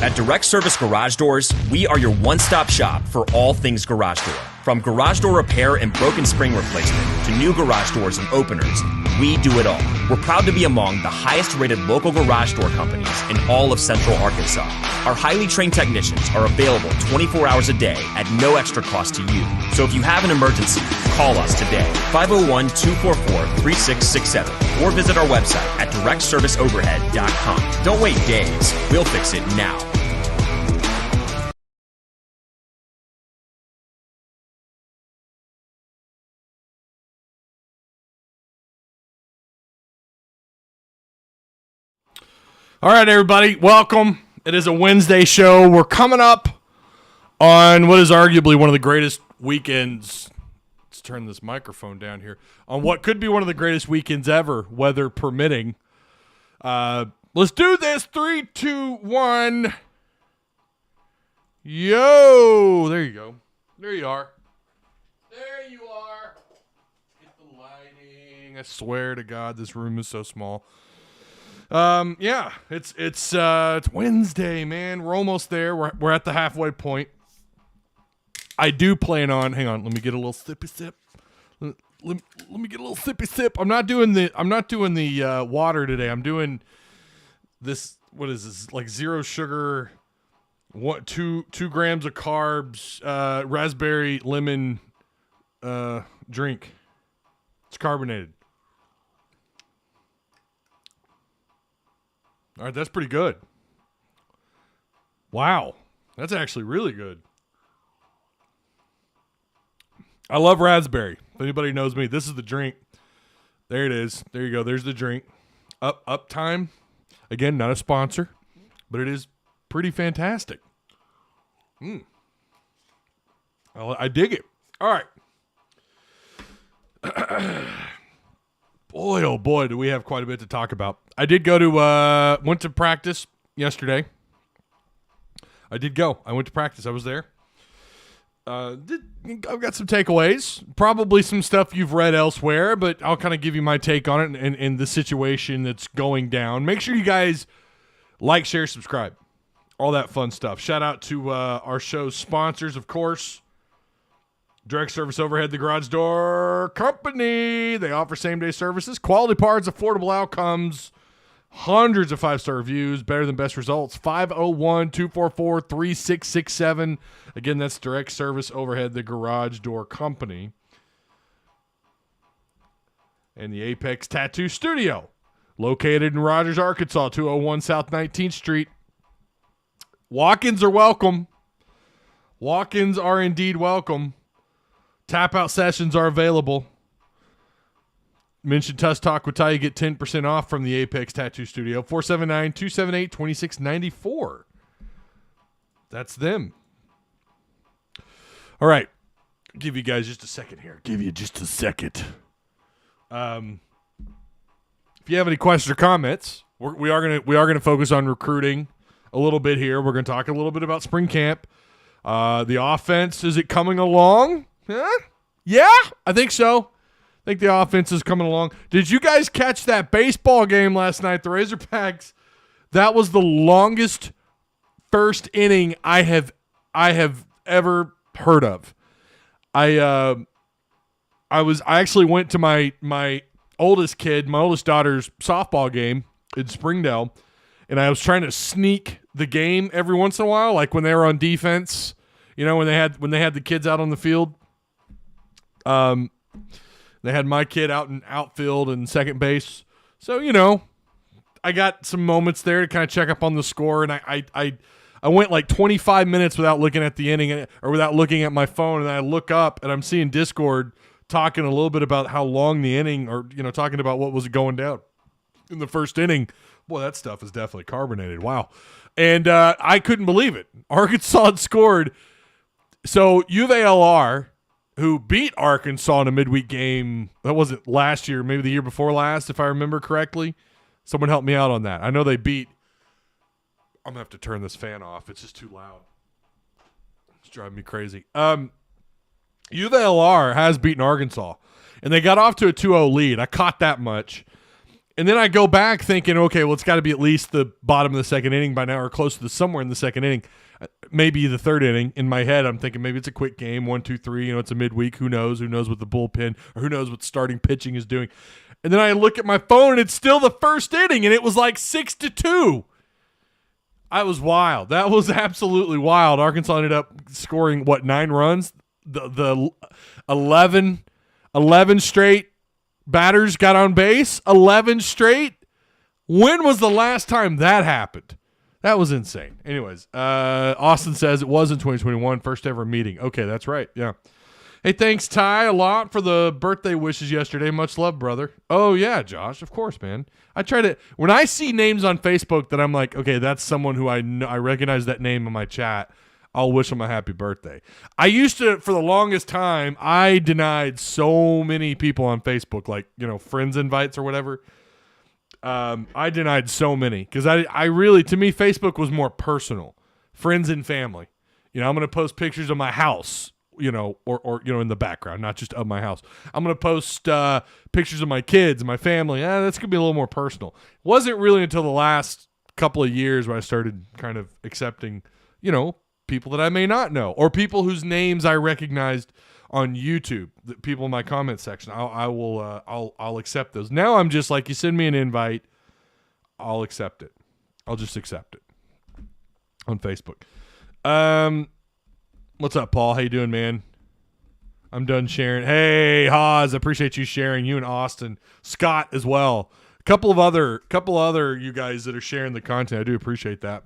At Direct Service Garage Doors, we are your one-stop shop for all things garage door. From garage door repair and broken spring replacement to new garage doors and openers, we do it all. We're proud to be among the highest-rated local garage door companies in all of Central Arkansas. Our highly trained technicians are available 24 hours a day at no extra cost to you. So if you have an emergency, call us today, 501-244-3667, or visit our website at directserviceoverhead.com. Don't wait days. We'll fix it now. All right, everybody, welcome. It is a Wednesday show. We're coming up on what is arguably one of the greatest weekends. Let's turn this microphone down here. On what could be one of the greatest weekends ever, weather permitting. Let's do this. 3, 2, 1. Yo, there you go. There you are. There you are. Get the lighting. I swear to God, this room is so small. Yeah, it's Wednesday, man. We're almost there. We're at the halfway point. I do plan on. Hang on, let me get a little sippy sip. Let me get a little sippy sip. I'm not doing the water today. I'm doing this. What is this? Like 0 sugar, 2 grams of carbs, raspberry lemon drink. It's carbonated. All right, that's pretty good. Wow, that's actually really good. I love raspberry. If anybody knows me, this is the drink. There it is. There you go. There's the drink. Uptime. Again, not a sponsor, but it is pretty fantastic. I dig it. All right. Boy, oh boy, do we have quite a bit to talk about. I did go to, went to practice yesterday. I went to practice. I was there. I've got some takeaways. Probably some stuff you've read elsewhere, but I'll kind of give you my take on it and the situation that's going down. Make sure you guys like, share, subscribe. All that fun stuff. Shout out to our show's sponsors, of course. Direct Service Overhead, the Garage Door Company. They offer same-day services, quality parts, affordable outcomes, hundreds of 5-star reviews, better than best results. 501-244-3667. Again, that's Direct Service Overhead, the Garage Door Company. And the Apex Tattoo Studio, located in Rogers, Arkansas, 201 South 19th Street. Walk-ins are welcome. Walk-ins are indeed welcome. Tap-out sessions are available. Mention Tuss Talk with Ty. You get 10% off from the Apex Tattoo Studio. 479-278-2694. That's them. All right. I'll give you guys just a second here. If you have any questions or comments, we are gonna focus on recruiting a little bit here. We're gonna talk a little bit about spring camp. The offense, is it coming along? Huh? Yeah, I think so. I think the offense is coming along. Did you guys catch that baseball game last night? The Razorbacks, that was the longest first inning I have ever heard of. I actually went to my oldest daughter's softball game in Springdale, and I was trying to sneak the game every once in a while, like when they were on defense, you know, when they had the kids out on the field. They had my kid out in outfield and second base. So, you know, I got some moments there to kind of check up on the score, and I went like 25 minutes without looking at the inning or without looking at my phone, and I look up and I'm seeing Discord talking a little bit about how long the inning, or, you know, talking about what was going down in the first inning. Boy, that stuff is definitely carbonated. Wow. And I couldn't believe it. Arkansas had scored. So U of ALR, who beat Arkansas in a midweek game, that wasn't last year, maybe the year before last, if I remember correctly. Someone help me out on that. I know they beat. I'm going to have to turn this fan off. It's just too loud. It's driving me crazy. U of ALR has beaten Arkansas, and they got off to a 2-0 lead. I caught that much. And then I go back thinking, okay, well, it's got to be at least the bottom of the second inning by now, or close to somewhere in the second inning, maybe the third inning. In my head, I'm thinking maybe it's a quick game, 1, 2, 3. It's a midweek. Who knows? Who knows what the bullpen or who knows what starting pitching is doing? And then I look at my phone, and it's still the first inning, and it was like 6-2. I was wild. That was absolutely wild. Arkansas ended up scoring 9 runs? The 11 straight batters got on base. 11 straight. When was the last time that happened? That was insane. Anyways, Austin says it was in 2021, first ever meeting. Okay, that's right. Yeah. Hey, thanks, Ty, a lot for the birthday wishes yesterday. Much love, brother. Oh, yeah, Josh. Of course, man. I try to – when I see names on Facebook that I'm like, okay, that's someone who I know, I recognize that name in my chat, I'll wish them a happy birthday. I used to, for the longest time, I denied so many people on Facebook, like, friends invites or whatever. I denied so many because I really, to me, Facebook was more personal. Friends and family. I'm going to post pictures of my house. Or in the background, not just of my house. I'm going to post pictures of my kids and my family. That's going to be a little more personal. It wasn't really until the last couple of years when I started kind of accepting, people that I may not know or people whose names I recognized on YouTube, the people in my comment section. I'll accept those. Now I'm just like, you send me an invite, I'll accept it. I'll just accept it on Facebook. What's up, Paul? How you doing, man? I'm done sharing. Hey, Haas, I appreciate you sharing. You and Austin, Scott as well. A couple other you guys that are sharing the content. I do appreciate that.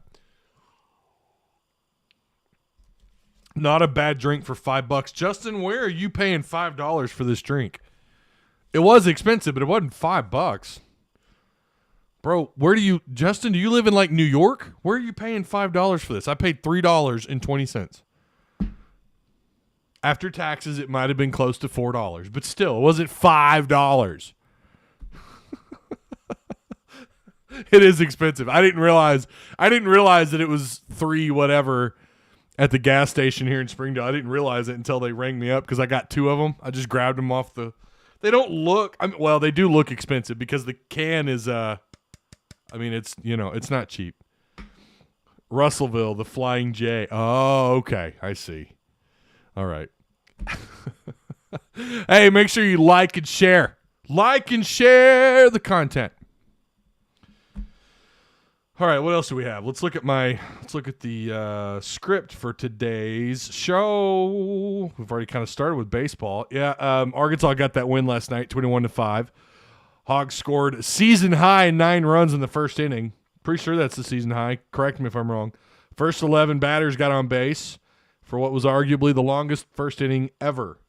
Not a bad drink for $5. Justin, where are you paying $5 for this drink? It was expensive, but it wasn't $5. Bro, Justin, do you live in like New York? Where are you paying $5 for this? I paid $3.20. After taxes, it might have been close to $4, but still, it wasn't $5. It is expensive. I didn't realize that it was $3 whatever at the gas station here in Springdale. I didn't realize it until they rang me up because I got 2 of them. I just grabbed them off the. They don't look. They do look expensive because the can is. It's it's not cheap. Russellville, the Flying J. Oh, okay, I see. All right. Hey, make sure you like and share. Like and share the content. All right, what else do we have? Let's look at the script for today's show. We've already kind of started with baseball. Yeah, Arkansas got that win last night, 21-5. Hogs scored season high 9 runs in the first inning. Pretty sure that's the season high. Correct me if I'm wrong. First 11 batters got on base for what was arguably the longest first inning ever.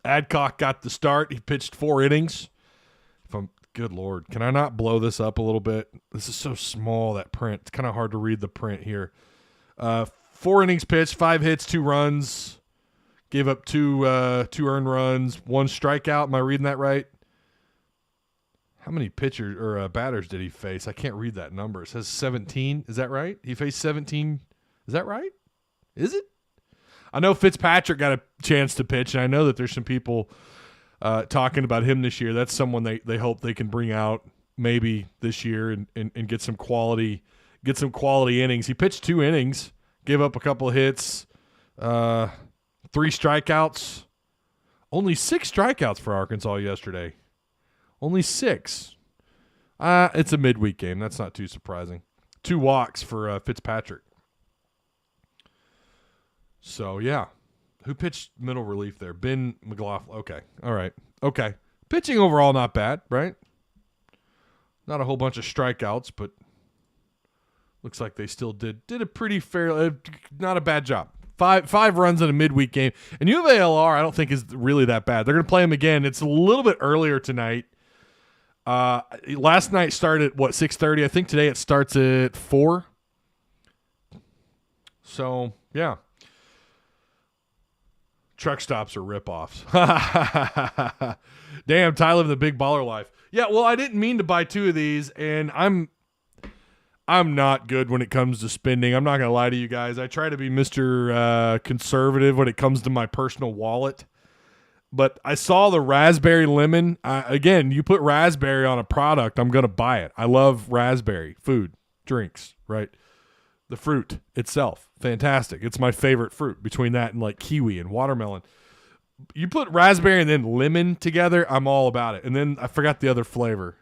Adcock got the start. He pitched 4 innings. Good Lord, can I not blow this up a little bit? This is so small, that print. It's kind of hard to read the print here. 4 innings pitched, 5 hits, 2 runs. Gave up 2 earned runs, 1 strikeout. Am I reading that right? How many pitchers or batters did he face? I can't read that number. It says 17. Is that right? He faced 17. Is that right? Is it? I know Fitzpatrick got a chance to pitch, and I know that there's some people talking about him this year. That's someone they hope they can bring out maybe this year and get some quality innings. He pitched 2 innings, gave up a couple of hits, 3 strikeouts. Only 6 strikeouts for Arkansas yesterday. Only 6. It's a midweek game. That's not too surprising. 2 walks for Fitzpatrick. So, yeah. Who pitched middle relief there? Ben McLaughlin. Okay. All right. Okay. Pitching overall not bad, right? Not a whole bunch of strikeouts, but looks like they still did a pretty fair, not a bad job. Five runs in a midweek game. And U of ALR I don't think is really that bad. They're going to play them again. It's a little bit earlier tonight. Last night started at 6:30. I think today it starts at 4. So, yeah. Truck stops are ripoffs. Damn, Ty living the big baller life. Yeah, well, I didn't mean to buy 2 of these, and I'm not good when it comes to spending. I'm not going to lie to you guys. I try to be Mr. Conservative when it comes to my personal wallet. But I saw the raspberry lemon. Again, you put raspberry on a product, I'm going to buy it. I love raspberry food, drinks, right? The fruit itself, fantastic. It's my favorite fruit between that and like kiwi and watermelon. You put raspberry and then lemon together, I'm all about it. And then I forgot the other flavor.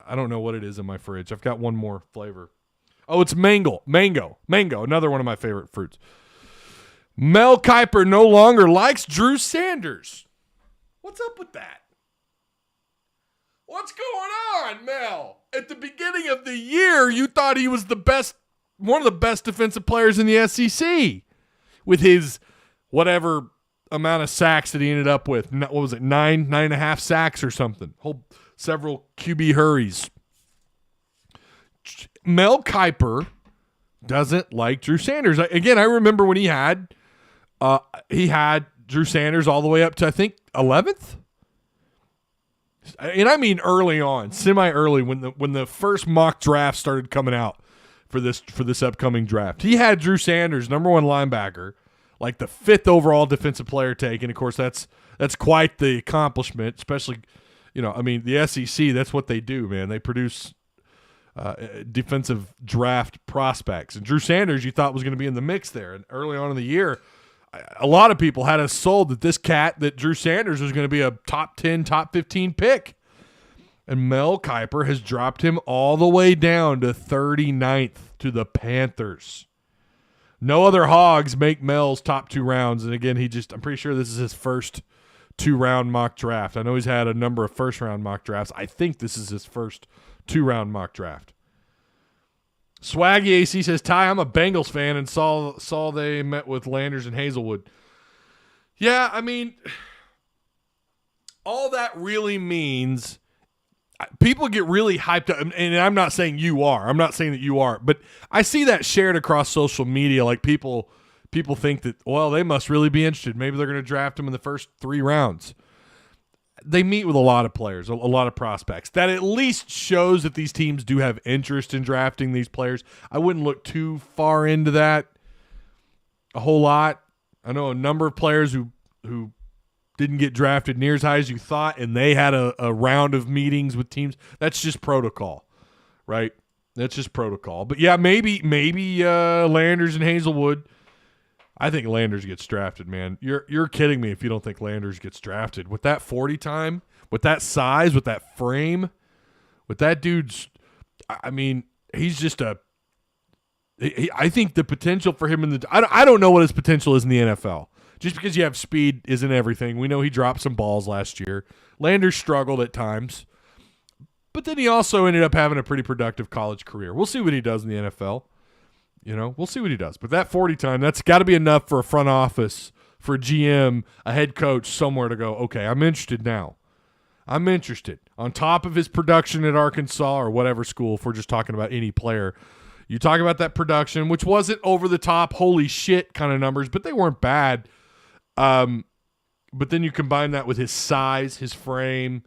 I don't know what it is in my fridge. I've got one more flavor. Oh, it's mango, another one of my favorite fruits. Mel Kiper no longer likes Drew Sanders. What's up with that? What's going on, Mel? At the beginning of the year, you thought he was the best, one of the best defensive players in the SEC with his whatever amount of sacks that he ended up with. What was it, 9.5 sacks or something? Several QB hurries. Mel Kiper doesn't like Drew Sanders. Again, I remember when he had Drew Sanders all the way up to, I think, 11th. And I mean early on, semi-early, when the first mock draft started coming out for this upcoming draft. He had Drew Sanders, number 1 linebacker, like the 5th overall defensive player taken. Of course, that's quite the accomplishment, especially, the SEC, that's what they do, man. They produce defensive draft prospects. And Drew Sanders, you thought was going to be in the mix there. And early on in the year, a lot of people had us sold that Drew Sanders was going to be a top 10, top 15 pick. And Mel Kiper has dropped him all the way down to 39th to the Panthers. No other Hogs make Mel's top 2 rounds. And again, I'm pretty sure this is his first 2-round mock draft. I know he's had a number of first-round mock drafts. I think this is his first 2-round mock draft. Swaggy AC says, Ty, I'm a Bengals fan and saw they met with Landers and Hazelwood. Yeah, I mean, all that really means people get really hyped up, and I'm not saying you are. I'm not saying that you are, but I see that shared across social media. Like people think that, well, they must really be interested. Maybe they're going to draft him in the first 3 rounds. They meet with a lot of players, a lot of prospects. That at least shows that these teams do have interest in drafting these players. I wouldn't look too far into that a whole lot. I know a number of players who didn't get drafted near as high as you thought, and they had a round of meetings with teams. That's just protocol, right? That's just protocol. But, yeah, maybe Landers and Hazelwood. I think Landers gets drafted, man. You're kidding me if you don't think Landers gets drafted. With that 40 time, with that size, with that frame, with that dude's – I mean, he's just I think the potential for him I don't know what his potential is in the NFL. Just because you have speed isn't everything. We know he dropped some balls last year. Landers struggled at times. But then he also ended up having a pretty productive college career. We'll see what he does in the NFL. We'll see what he does. But that 40 time, that's got to be enough for a front office, for a GM, a head coach, somewhere to go, okay, I'm interested now. I'm interested. On top of his production at Arkansas or whatever school, if we're just talking about any player, you talk about that production, which wasn't over the top, holy shit kind of numbers, but they weren't bad. But then you combine that with his size, his frame.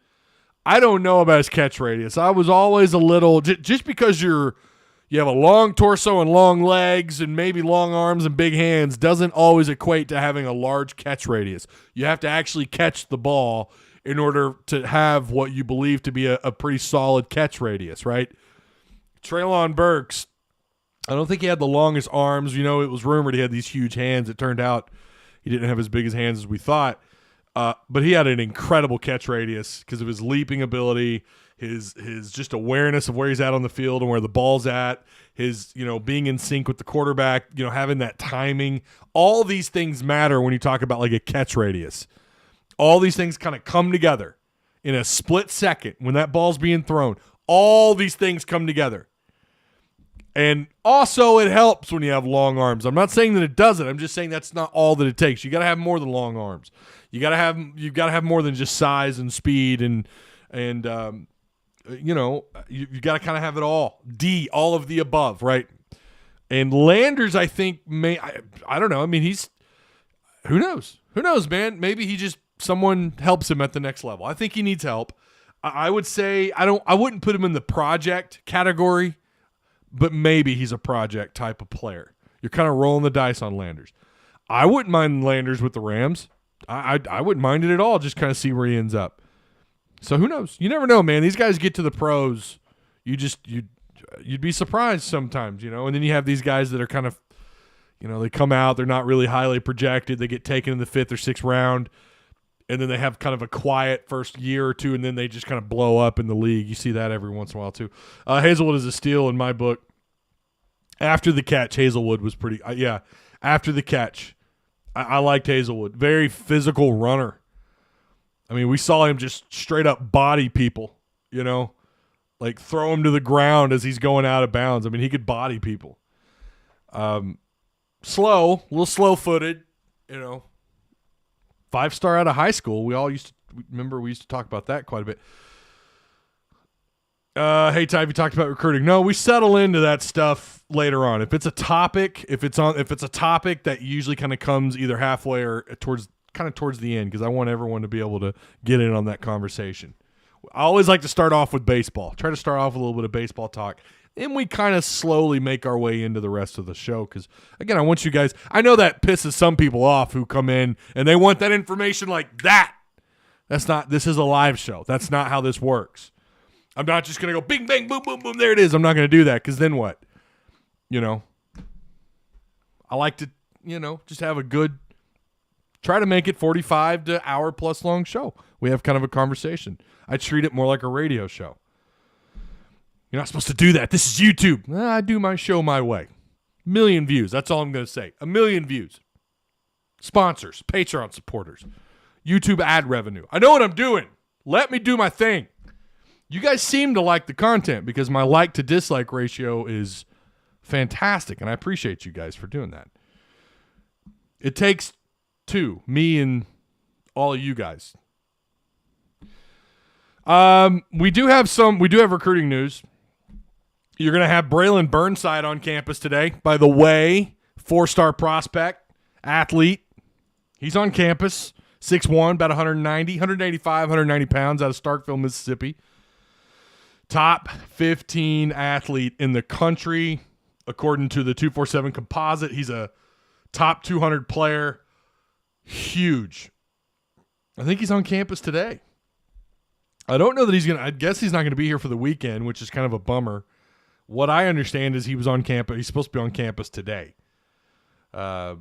I don't know about his catch radius. I was always a little, just because you have a long torso and long legs and maybe long arms and big hands doesn't always equate to having a large catch radius. You have to actually catch the ball in order to have what you believe to be a pretty solid catch radius, right? Treylon Burks, I don't think he had the longest arms. It was rumored he had these huge hands. It turned out he didn't have as big as hands as we thought. But he had an incredible catch radius because of his leaping ability, his just awareness of where he's at on the field and where the ball's at, his, being in sync with the quarterback, having that timing. All these things matter when you talk about like a catch radius. All these things kind of come together in a split second when that ball's being thrown. All these things come together. And also it helps when you have long arms. I'm not saying that it doesn't. I'm just saying that's not all that it takes. You got to have more than long arms. You've got to have more than just size and speed and you got to kind of have it all. All of the above, right? And Landers, I think I don't know. I mean, who knows? Who knows, man? Maybe someone helps him at the next level. I think he needs help. I would say I wouldn't put him in the project category, but maybe he's a project type of player. You're kind of rolling the dice on Landers. I wouldn't mind Landers with the Rams. I wouldn't mind it at all. Just kind of see where he ends up. So who knows? You never know, man. These guys get to the pros. You'd be surprised sometimes, And then you have these guys that are kind of, they come out. They're not really highly projected. They get taken in the 5th or 6th round, and then they have kind of a quiet first year or two, and then they just kind of blow up in the league. You see that every once in a while too. Hazelwood is a steal in my book. After the catch, Hazelwood was pretty. After the catch, I liked Hazelwood. Very physical runner. I mean, we saw him just straight up body people, like throw him to the ground as he's going out of bounds. I mean, he could body people. Slow, a little slow-footed, 5-star out of high school. We used to talk about that quite a bit. Hey, Ty, you talked about recruiting. No, we settle into that stuff later on. If it's a topic, if it's a topic that usually kind of comes either halfway or towards the end, because I want everyone to be able to get in on that conversation. I always like to start off with baseball. Try to start off with a little bit of baseball talk. Then we kind of slowly make our way into the rest of the show because, again, I want you guys – I know that pisses some people off who come in and they want that information like that. That's not – this is a live show. That's not how this works. I'm not just going to go bing, bang, boom, boom, boom, there it is. I'm not going to do that because then what? I like to, just have a good – try to make it 45 to hour plus long show. We have kind of a conversation. I treat it more like a radio show. You're not supposed to do that. This is YouTube. I do my show my way. 1 million views. That's all I'm going to say. 1 million views. Sponsors, Patreon supporters, YouTube ad revenue. I know what I'm doing. Let me do my thing. You guys seem to like the content because my like to dislike ratio is fantastic, and I appreciate you guys for doing that. It takes two, me and all of you guys. We do have recruiting news. You're going to have Braylon Burnside on campus today. By the way, 4-star prospect, athlete. He's on campus, 6'1", about 185, 190 pounds out of Starkville, Mississippi. Top 15 athlete in the country, according to the 247 composite. He's a top 200 player. Huge. I think he's on campus today. I don't know that I guess he's not going to be here for the weekend, which is kind of a bummer. What I understand is he was on campus. He's supposed to be on campus today. Yeah,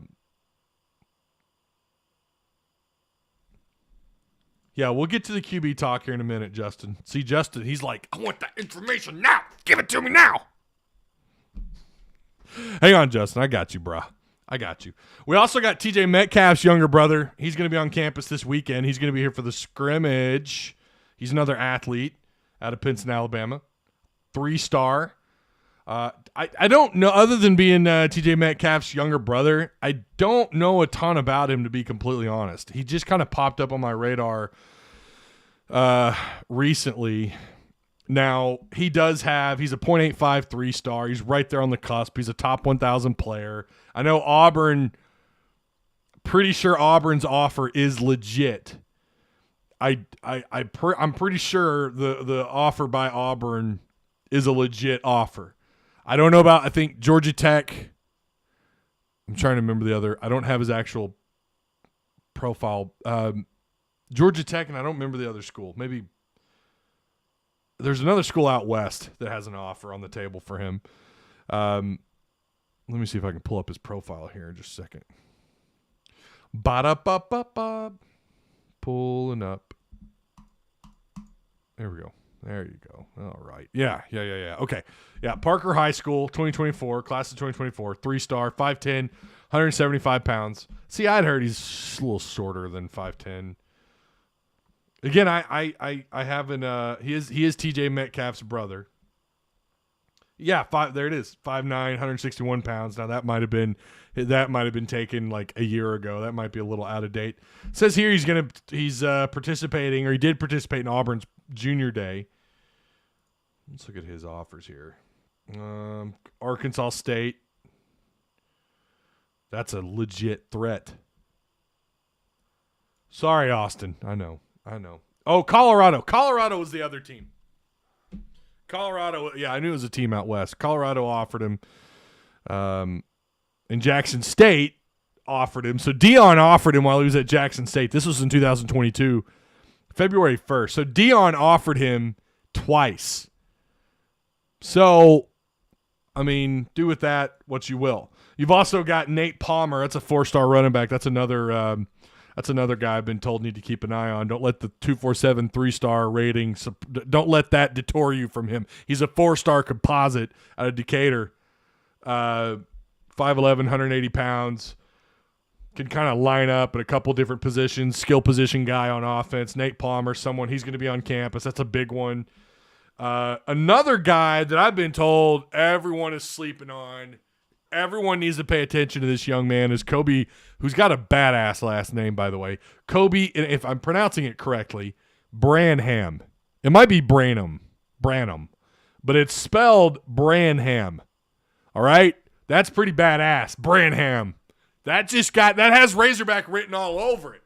we'll get to the QB talk here in a minute, Justin. See, Justin, he's like, I want that information now. Give it to me now. Hang on, Justin. I got you, brah. I got you. We also got TJ Metcalf's younger brother. He's going to be on campus this weekend. He's going to be here for the Scrimmage. He's another athlete out of Pinson, Alabama. 3-star. I don't know, other than being TJ Metcalf's younger brother, I don't know a ton about him, to be completely honest. He just kind of popped up on my radar recently. Now, he's a .85 3-star. He's right there on the cusp. He's a top 1,000 player. I know pretty sure Auburn's offer is legit. I'm pretty sure the offer by Auburn is a legit offer. I don't know about, I think Georgia Tech. I'm trying to remember the other. I don't have his actual profile. Georgia Tech, and I don't remember the other school. Maybe there's another school out west that has an offer on the table for him. Let me see if I can pull up his profile here in just a second. Ba-da-ba-ba-ba. Pulling up. There we go. There you go. All right. Yeah. Okay. Yeah, Parker High School, 2024, class of 2024, 3-star, 5'10", 175 pounds. See, I'd heard he's a little shorter than 5'10". Again, I haven't. He is TJ Metcalf's brother. Yeah, there it is. 5'9", 161 pounds. Now that might have been taken like a year ago. That might be a little out of date. It says here he's participating, or he did participate in Auburn's junior day. Let's look at his offers here. Arkansas State. That's a legit threat. Sorry, Austin. I know. Oh, Colorado. Colorado was the other team. Colorado, yeah, I knew it was a team out west. Colorado offered him. And Jackson State offered him. So Dion offered him while he was at Jackson State. This was in 2022, February 1st. So Dion offered him twice. So, I mean, do with that what you will. You've also got Nate Palmer. That's a 4-star running back. That's another guy I've been told need to keep an eye on. Don't let the 247 3-star rating, don't let that detour you from him. He's a 4-star composite out of Decatur. 5'11", 180 pounds. Can kind of line up at a couple different positions. Skill position guy on offense. Nate Palmer, someone he's going to be on campus. That's a big one. Another guy that I've been told everyone is sleeping on. Everyone needs to pay attention to this young man is Kobe, who's got a badass last name, by the way. Kobe, if I'm pronouncing it correctly, Branham. It might be Branham, but it's spelled Branham. All right? That's pretty badass. Branham. That has Razorback written all over it.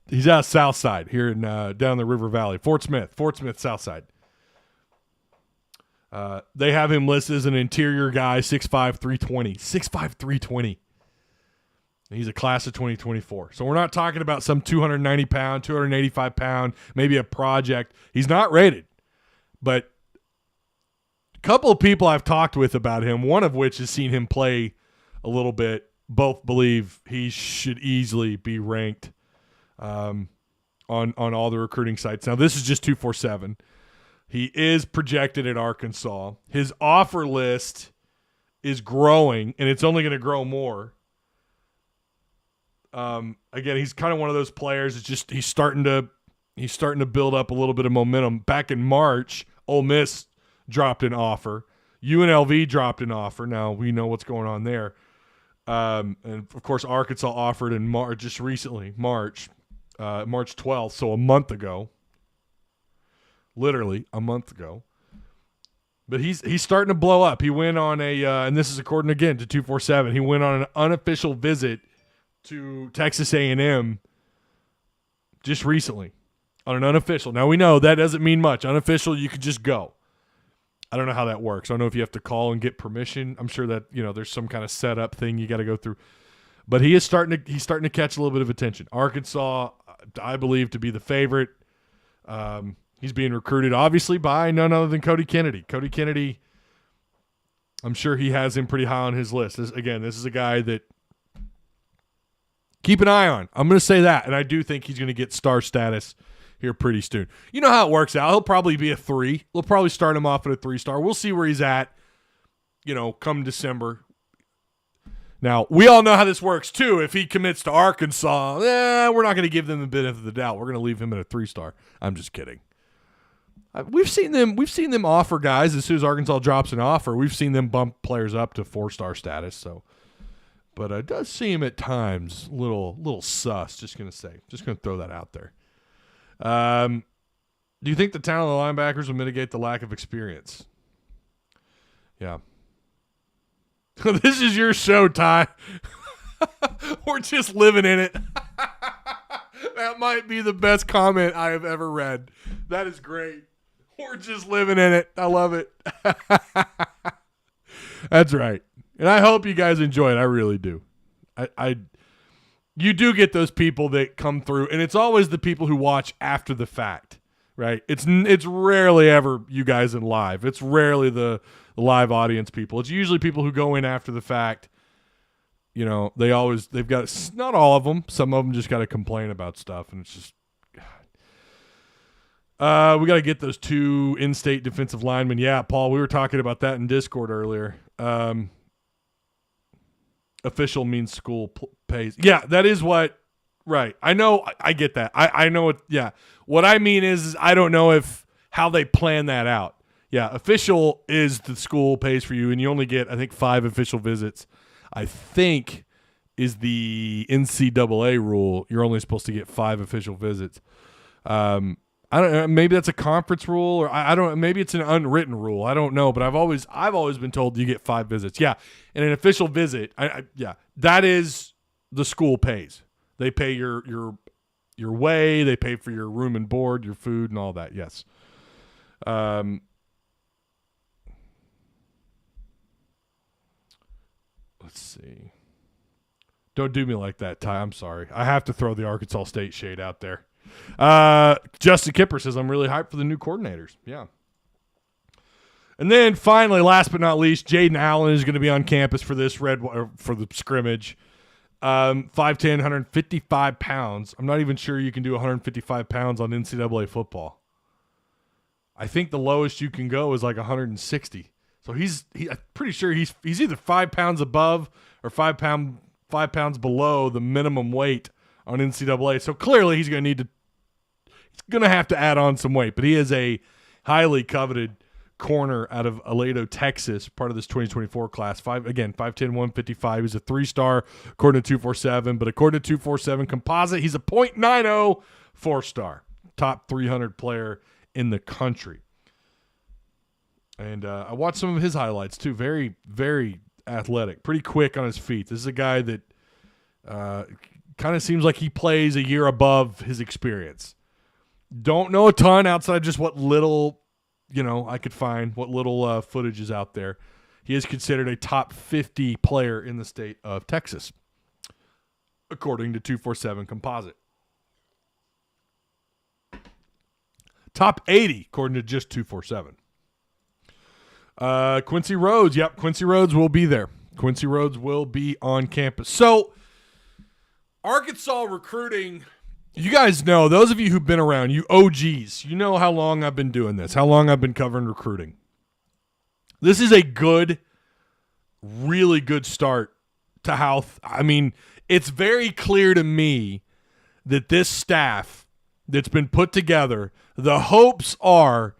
He's out south side here in down the River Valley. Fort Smith, south side. They have him listed as an interior guy, 6'5", 320. 6'5", 320. He's a class of 2024. So we're not talking about some 290-pound, 285-pound, maybe a project. He's not rated. But a couple of people I've talked with about him, one of which has seen him play a little bit, both believe he should easily be ranked on all the recruiting sites. Now, this is just 247. He is projected at Arkansas. His offer list is growing, and it's only going to grow more. Again, he's kind of one of those players. It's just he's starting to build up a little bit of momentum. Back in March, Ole Miss dropped an offer. UNLV dropped an offer. Now we know what's going on there. And of course, Arkansas offered in March, just recently, March 12th, so a month ago. Literally a month ago. But he's starting to blow up. He went on and this is according again to 247, he went on an unofficial visit to Texas A&M just recently on an unofficial. Now we know that doesn't mean much. Unofficial, you could just go. I don't know how that works. I don't know if you have to call and get permission. I'm sure that, there's some kind of setup thing you got to go through. But he's starting to catch a little bit of attention. Arkansas, I believe, to be the favorite. He's being recruited, obviously, by none other than Cody Kennedy. Cody Kennedy, I'm sure he has him pretty high on his list. This is a guy that keep an eye on. I'm going to say that, and I do think he's going to get star status here pretty soon. You know how it works out. He'll probably be a 3. We'll probably start him off at a 3-star. We'll see where he's at, come December. Now, we all know how this works, too. If he commits to Arkansas, we're not going to give them the benefit of the doubt. We're going to leave him at a 3-star. I'm just kidding. We've seen them offer guys as soon as Arkansas drops an offer. We've seen them bump players up to 4-star status. So, but it does seem at times little sus. Just gonna throw that out there. Do you think the talent of the linebackers will mitigate the lack of experience? Yeah. This is your show, Ty. We're just living in it. That might be the best comment I have ever read. That is great. We're just living in it. I love it. That's right. And I hope you guys enjoy it. I really do. You do get those people that come through, and it's always the people who watch after the fact, right? It's rarely ever you guys in live. It's rarely the live audience people. It's usually people who go in after the fact. They've got, not all of them. Some of them just got to complain about stuff, and it's just, we got to get those 2 in-state defensive linemen. Yeah, Paul, we were talking about that in Discord earlier. Official means school pays. Yeah, that is what. Right. I know. I get that. I know it. Yeah. What I mean is I don't know how they plan that out. Yeah, official is the school pays for you, and you only get, I think, 5 official visits. I think is the NCAA rule. You're only supposed to get 5 official visits. I don't know. Maybe that's a conference rule, or I don't. Maybe it's an unwritten rule. I don't know. But I've always been told you get 5 visits. Yeah, and an official visit. Yeah, that is the school pays. They pay your way. They pay for your room and board, your food, and all that. Yes. let's see. Don't do me like that, Ty. I'm sorry. I have to throw the Arkansas State shade out there. Justin Kipper says, I'm really hyped for the new coordinators. Yeah. And then finally, last but not least, Jaden Allen is going to be on campus for this for the scrimmage. 5'10", 155 pounds. I'm not even sure you can do 155 pounds on NCAA football. I think the lowest you can go is like 160. So I'm pretty sure he's either 5 pounds above or 5 pounds below the minimum weight on NCAA. So clearly he's going to have to add on some weight. But he is a highly coveted corner out of Aledo, Texas, part of this 2024 class. 5'10", 155. He's a 3-star according to 247, but according to 247 composite, he's a .90 4-star, top 300 player in the country. And I watched some of his highlights too. Very, very athletic, pretty quick on his feet. This is a guy that kind of seems like he plays a year above his experience. Don't know a ton outside just what little I could find, what little footage is out there. He is considered a top 50 player in the state of Texas, according to 247 composite. Top 80, according to just 247. Quincy Rhodes. Yep, Quincy Rhodes will be there. Quincy Rhodes will be on campus. So, Arkansas recruiting, you guys know, those of you who've been around, you OGs, you know how long I've been doing this, how long I've been covering recruiting. This is a good, really good start to how, it's very clear to me that this staff that's been put together, the hopes are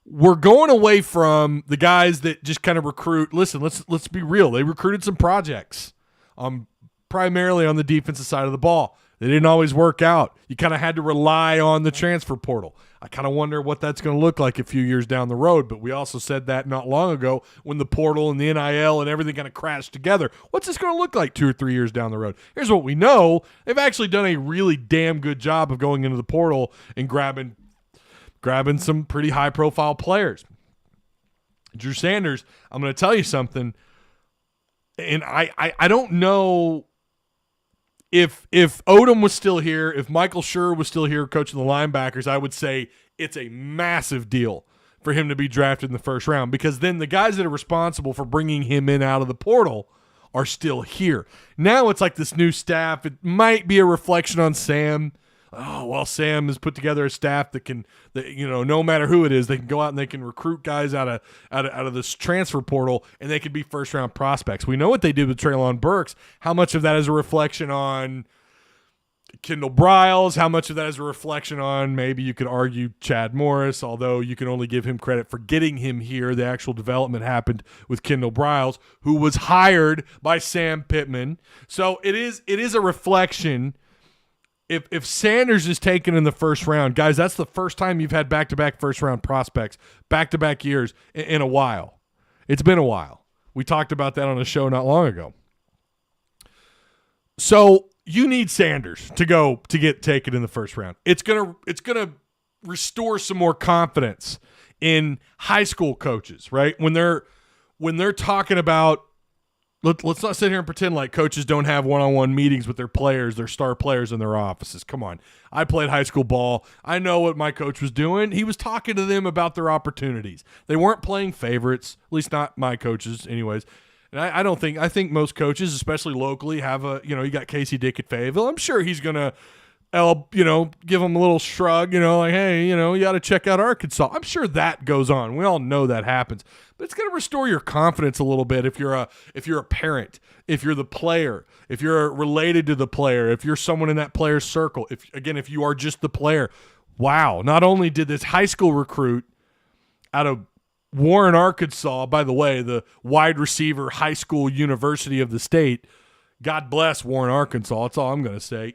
we're going away from the guys that just kind of recruit. Listen, let's be real. They recruited some projects, primarily on the defensive side of the ball. They didn't always work out. You kind of had to rely on the transfer portal. I kind of wonder what that's going to look like a few years down the road, but we also said that not long ago when the portal and the NIL and everything kind of crashed together. What's this going to look like 2 or 3 years down the road? Here's what we know. They've actually done a really damn good job of going into the portal and grabbing some pretty high-profile players. Drew Sanders, I'm going to tell you something, and I don't know if Odom was still here, if Michael Schur was still here coaching the linebackers, I would say it's a massive deal for him to be drafted in the first round, because then the guys that are responsible for bringing him in out of the portal are still here. Now it's like this new staff. It might be a reflection on Sam. Oh, well, Sam has put together a staff that no matter who it is, they can go out and they can recruit guys out of this transfer portal, and they could be first-round prospects. We know what they did with Treylon Burks. How much of that is a reflection on Kendall Briles? How much of that is a reflection on, maybe you could argue, Chad Morris, although you can only give him credit for getting him here. The actual development happened with Kendall Briles, who was hired by Sam Pittman. So it is a reflection. If Sanders is taken in the first round, guys, that's the first time you've had back-to-back first-round prospects, back-to-back years in a while. It's been a while. We talked about that on a show not long ago. So you need Sanders to get taken in the first round. It's gonna restore some more confidence in high school coaches, right? When they're talking about, let's not sit here and pretend like coaches don't have one-on-one meetings with their players, their star players in their offices. Come on. I played high school ball. I know what my coach was doing. He was talking to them about their opportunities. They weren't playing favorites, at least not my coaches anyways. And I think most coaches, especially locally, have you got Casey Dick at Fayetteville. I'm sure he's going to give them a little shrug, like, hey, you got to check out Arkansas. I'm sure that goes on. We all know that happens. But it's going to restore your confidence a little bit if you're a parent, if you're the player, if you're related to the player, if you're someone in that player's circle, if you are just the player. Wow, not only did this high school recruit out of Warren, Arkansas, by the way, the wide receiver high school university of the state, God bless Warren, Arkansas, that's all I'm going to say.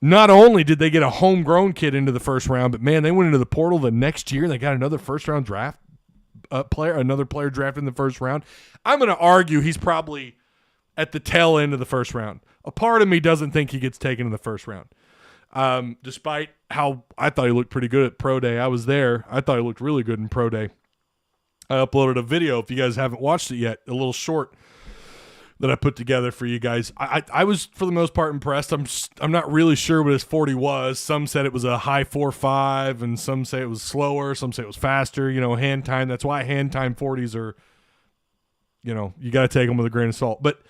Not only did they get a homegrown kid into the first round, but, man, they went into the portal the next year and they got another first-round draft another player drafted in the first round. I'm going to argue he's probably at the tail end of the first round. A part of me doesn't think he gets taken in the first round. Despite how I thought he looked pretty good at Pro Day. I was there. I thought he looked really good in Pro Day. I uploaded a video, if you guys haven't watched it yet, a little short that I put together for you guys. I was, for the most part, impressed. I'm not really sure what his 40 was. Some said it was a high 4.5, and some say it was slower. Some say it was faster. Hand time. That's why hand time 40s are, you got to take them with a grain of salt. But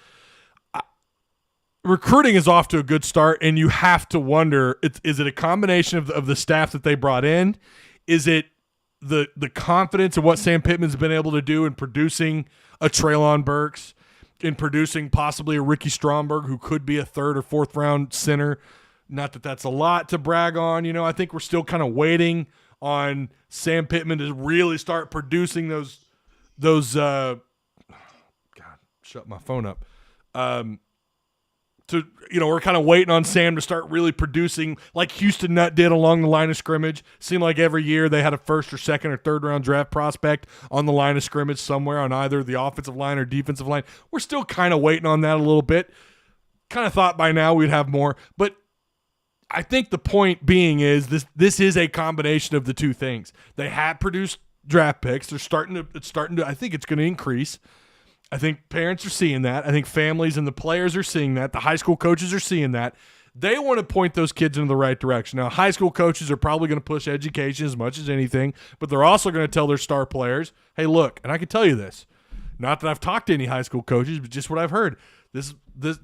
recruiting is off to a good start, and you have to wonder, is it a combination of the staff that they brought in? Is it the confidence of what Sam Pittman's been able to do in producing a Treylon Burks, in producing possibly a Ricky Stromberg, who could be a third or fourth round center? Not that that's a lot to brag on. I think we're still kind of waiting on Sam Pittman to really start producing those God, shut my phone up. We're kind of waiting on Sam to start really producing like Houston Nutt did along the line of scrimmage. Seemed like every year they had a first or second or third round draft prospect on the line of scrimmage somewhere on either the offensive line or defensive line. We're still kind of waiting on that a little bit. Kind of thought by now we'd have more, but I think the point being is this is a combination of the two things. They have produced draft picks. It's starting to, I think it's going to increase. I think parents are seeing that. I think families and the players are seeing that. The high school coaches are seeing that. They want to point those kids in the right direction. Now, high school coaches are probably going to push education as much as anything, but they're also going to tell their star players, hey, look, and I can tell you this, not that I've talked to any high school coaches, but just what I've heard. This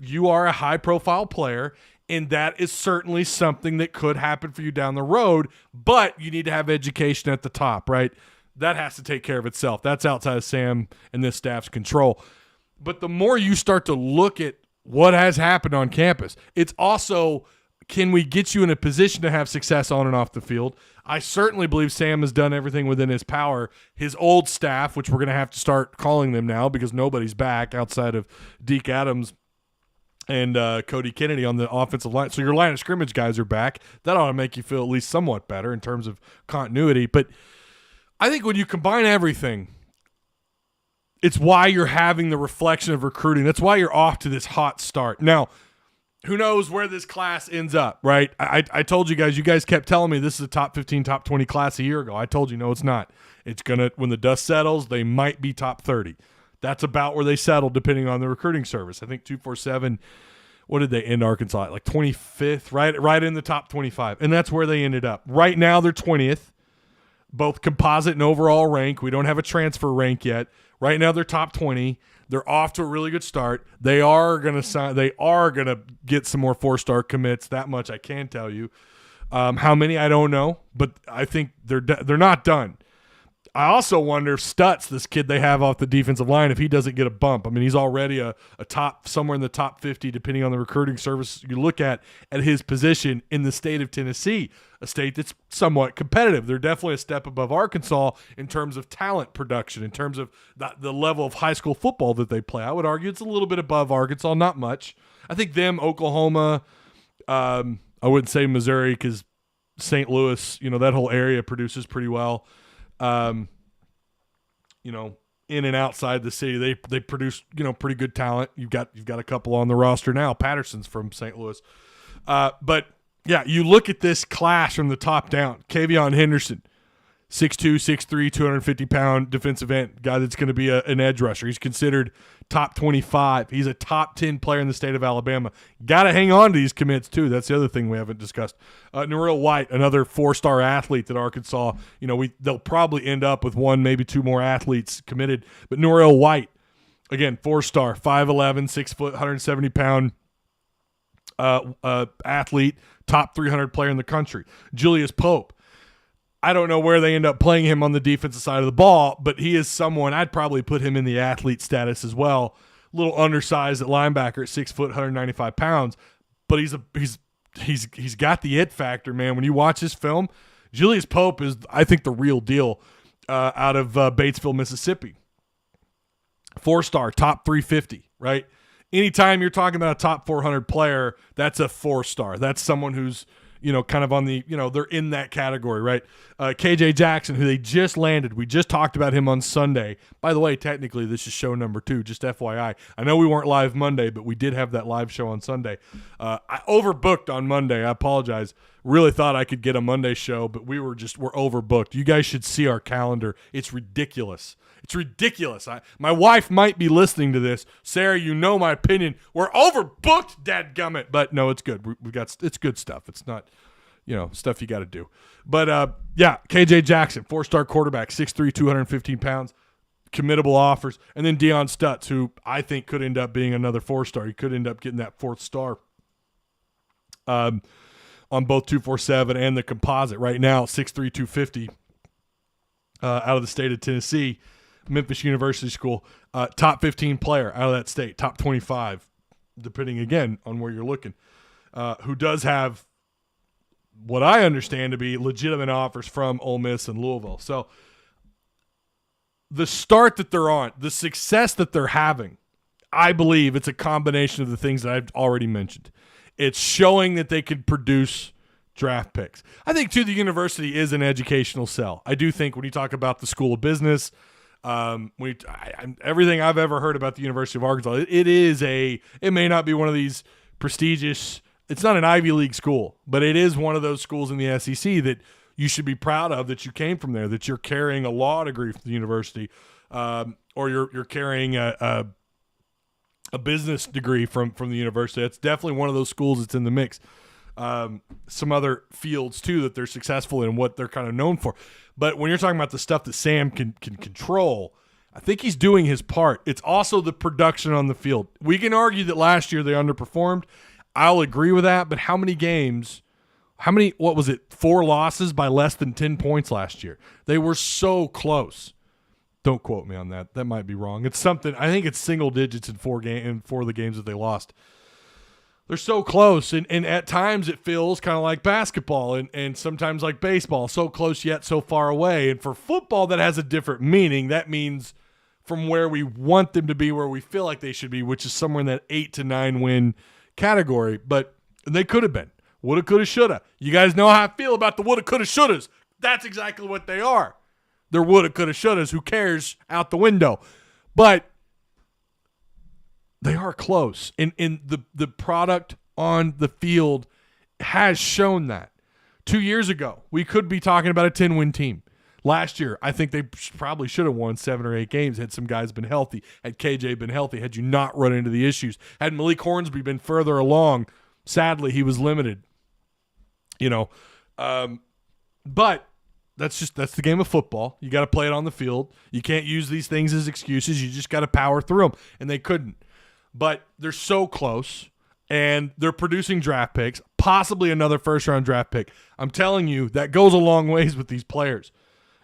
you are a high-profile player, and that is certainly something that could happen for you down the road, but you need to have education at the top, right? That has to take care of itself. That's outside of Sam and this staff's control. But the more you start to look at what has happened on campus, it's also, can we get you in a position to have success on and off the field? I certainly believe Sam has done everything within his power. His old staff, which we're going to have to start calling them now because nobody's back outside of Deke Adams and Cody Kennedy on the offensive line. So your line of scrimmage guys are back. That ought to make you feel at least somewhat better in terms of continuity. But I think when you combine everything, it's why you're having the reflection of recruiting. That's why you're off to this hot start. Now, who knows where this class ends up, right? I told you guys kept telling me this is a top 15, top 20 class a year ago. I told you, no, it's not. It's going to, when the dust settles, they might be top 30. That's about where they settled depending on the recruiting service. I think 247, what did they end Arkansas at? Like 25th, right in the top 25. And that's where they ended up. Right now they're 20th. Both composite and overall rank. We don't have a transfer rank yet. Right now they're top 20. They're off to a really good start. They are going to get some more 4-star commits. That much I can tell you. How many I don't know, but I think they're not done. I also wonder if Stutz, this kid they have off the defensive line, if he doesn't get a bump. I mean, he's already a top, somewhere in the top 50, depending on the recruiting service you look at his position in the state of Tennessee, a state that's somewhat competitive. They're definitely a step above Arkansas in terms of talent production, in terms of the level of high school football that they play. I would argue it's a little bit above Arkansas, not much. I think them, Oklahoma, I wouldn't say Missouri because St. Louis, that whole area produces pretty well. In and outside the city, they produce, pretty good talent. You've got a couple on the roster now. Patterson's from St. Louis. But yeah, you look at this class from the top down. Kavion Henderson, 6'2", 6'3", 250-pound defensive end, guy that's going to be an edge rusher. He's considered top 25. He's a top 10 player in the state of Alabama. Got to hang on to these commits, too. That's the other thing we haven't discussed. Norrell White, another 4-star athlete that Arkansas, they'll probably end up with one, maybe two more athletes committed. But Norrell White, again, 4-star, 5'11", 6 foot, 170-pound athlete, top 300 player in the country. Julius Pope, I don't know where they end up playing him on the defensive side of the ball, but he is someone I'd probably put him in the athlete status as well. A little undersized at linebacker at 6 foot, 195 pounds, but he's got the it factor, man. When you watch his film, Julius Pope is, I think, the real deal out of Batesville, Mississippi. 4-star, top 350, right? Anytime you're talking about a top 400 player, that's a 4-star. That's someone who's kind of on the, they're in that category, right? KJ Jackson, who they just landed. We just talked about him on Sunday. By the way, technically, this is show number 2, just FYI. I know we weren't live Monday, but we did have that live show on Sunday. I overbooked on Monday. I apologize. Really thought I could get a Monday show, but we're overbooked. You guys should see our calendar. It's ridiculous. It's ridiculous. My wife might be listening to this. Sarah, you know my opinion. We're overbooked, dadgummit. But no, it's good. It's good stuff. It's not, stuff you got to do. But KJ Jackson, 4-star quarterback, 6'3", 215 pounds, committable offers. And then Deion Stutz, who I think could end up being another 4-star. He could end up getting that 4th star. On both 247 and the composite. Right now, 6'3", 250 out of the state of Tennessee, Memphis University School. Top 15 player out of that state, top 25, depending, again, on where you're looking, who does have what I understand to be legitimate offers from Ole Miss and Louisville. So the start that they're on, the success that they're having, I believe it's a combination of the things that I've already mentioned. It's showing that they could produce draft picks. I think, too, the university is an educational sell. I do think when you talk about the School of Business, everything I've ever heard about the University of Arkansas, it may not be one of these prestigious, it's not an Ivy League school, but it is one of those schools in the SEC that you should be proud of, that you came from there, that you're carrying a law degree from the university, or you're carrying a business degree from the university. It's definitely one of those schools that's in the mix. Some other fields, too, that they're successful in, what they're kind of known for. But when you're talking about the stuff that Sam can control, I think he's doing his part. It's also the production on the field. We can argue that last year they underperformed. I'll agree with that, but how many games, 4 losses by less than 10 points last year? They were so close. Don't quote me on that. That might be wrong. It's something. I think it's single digits in 4 of the games that they lost. They're so close, and at times it feels kind of like basketball and sometimes like baseball, so close yet so far away. And for football, that has a different meaning. That means from where we want them to be, where we feel like they should be, which is somewhere in that 8 to 9 win category. But they could have been. Woulda, coulda, shoulda. You guys know how I feel about the woulda, coulda, shouldas. That's exactly what they are. They're woulda, coulda, shouldas. Who cares? Out the window. But they are close. And the product on the field has shown that. 2 years ago, we could be talking about a 10-win team. Last year, I think they probably should have won 7 or 8 games had some guys been healthy, had KJ been healthy, had you not run into the issues, had Malik Hornsby been further along. Sadly, he was limited. But that's the game of football. You got to play it on the field. You can't use these things as excuses. You just got to power through them, and they couldn't. But they're so close, and they're producing draft picks, possibly another first-round draft pick. I'm telling you, that goes a long ways with these players.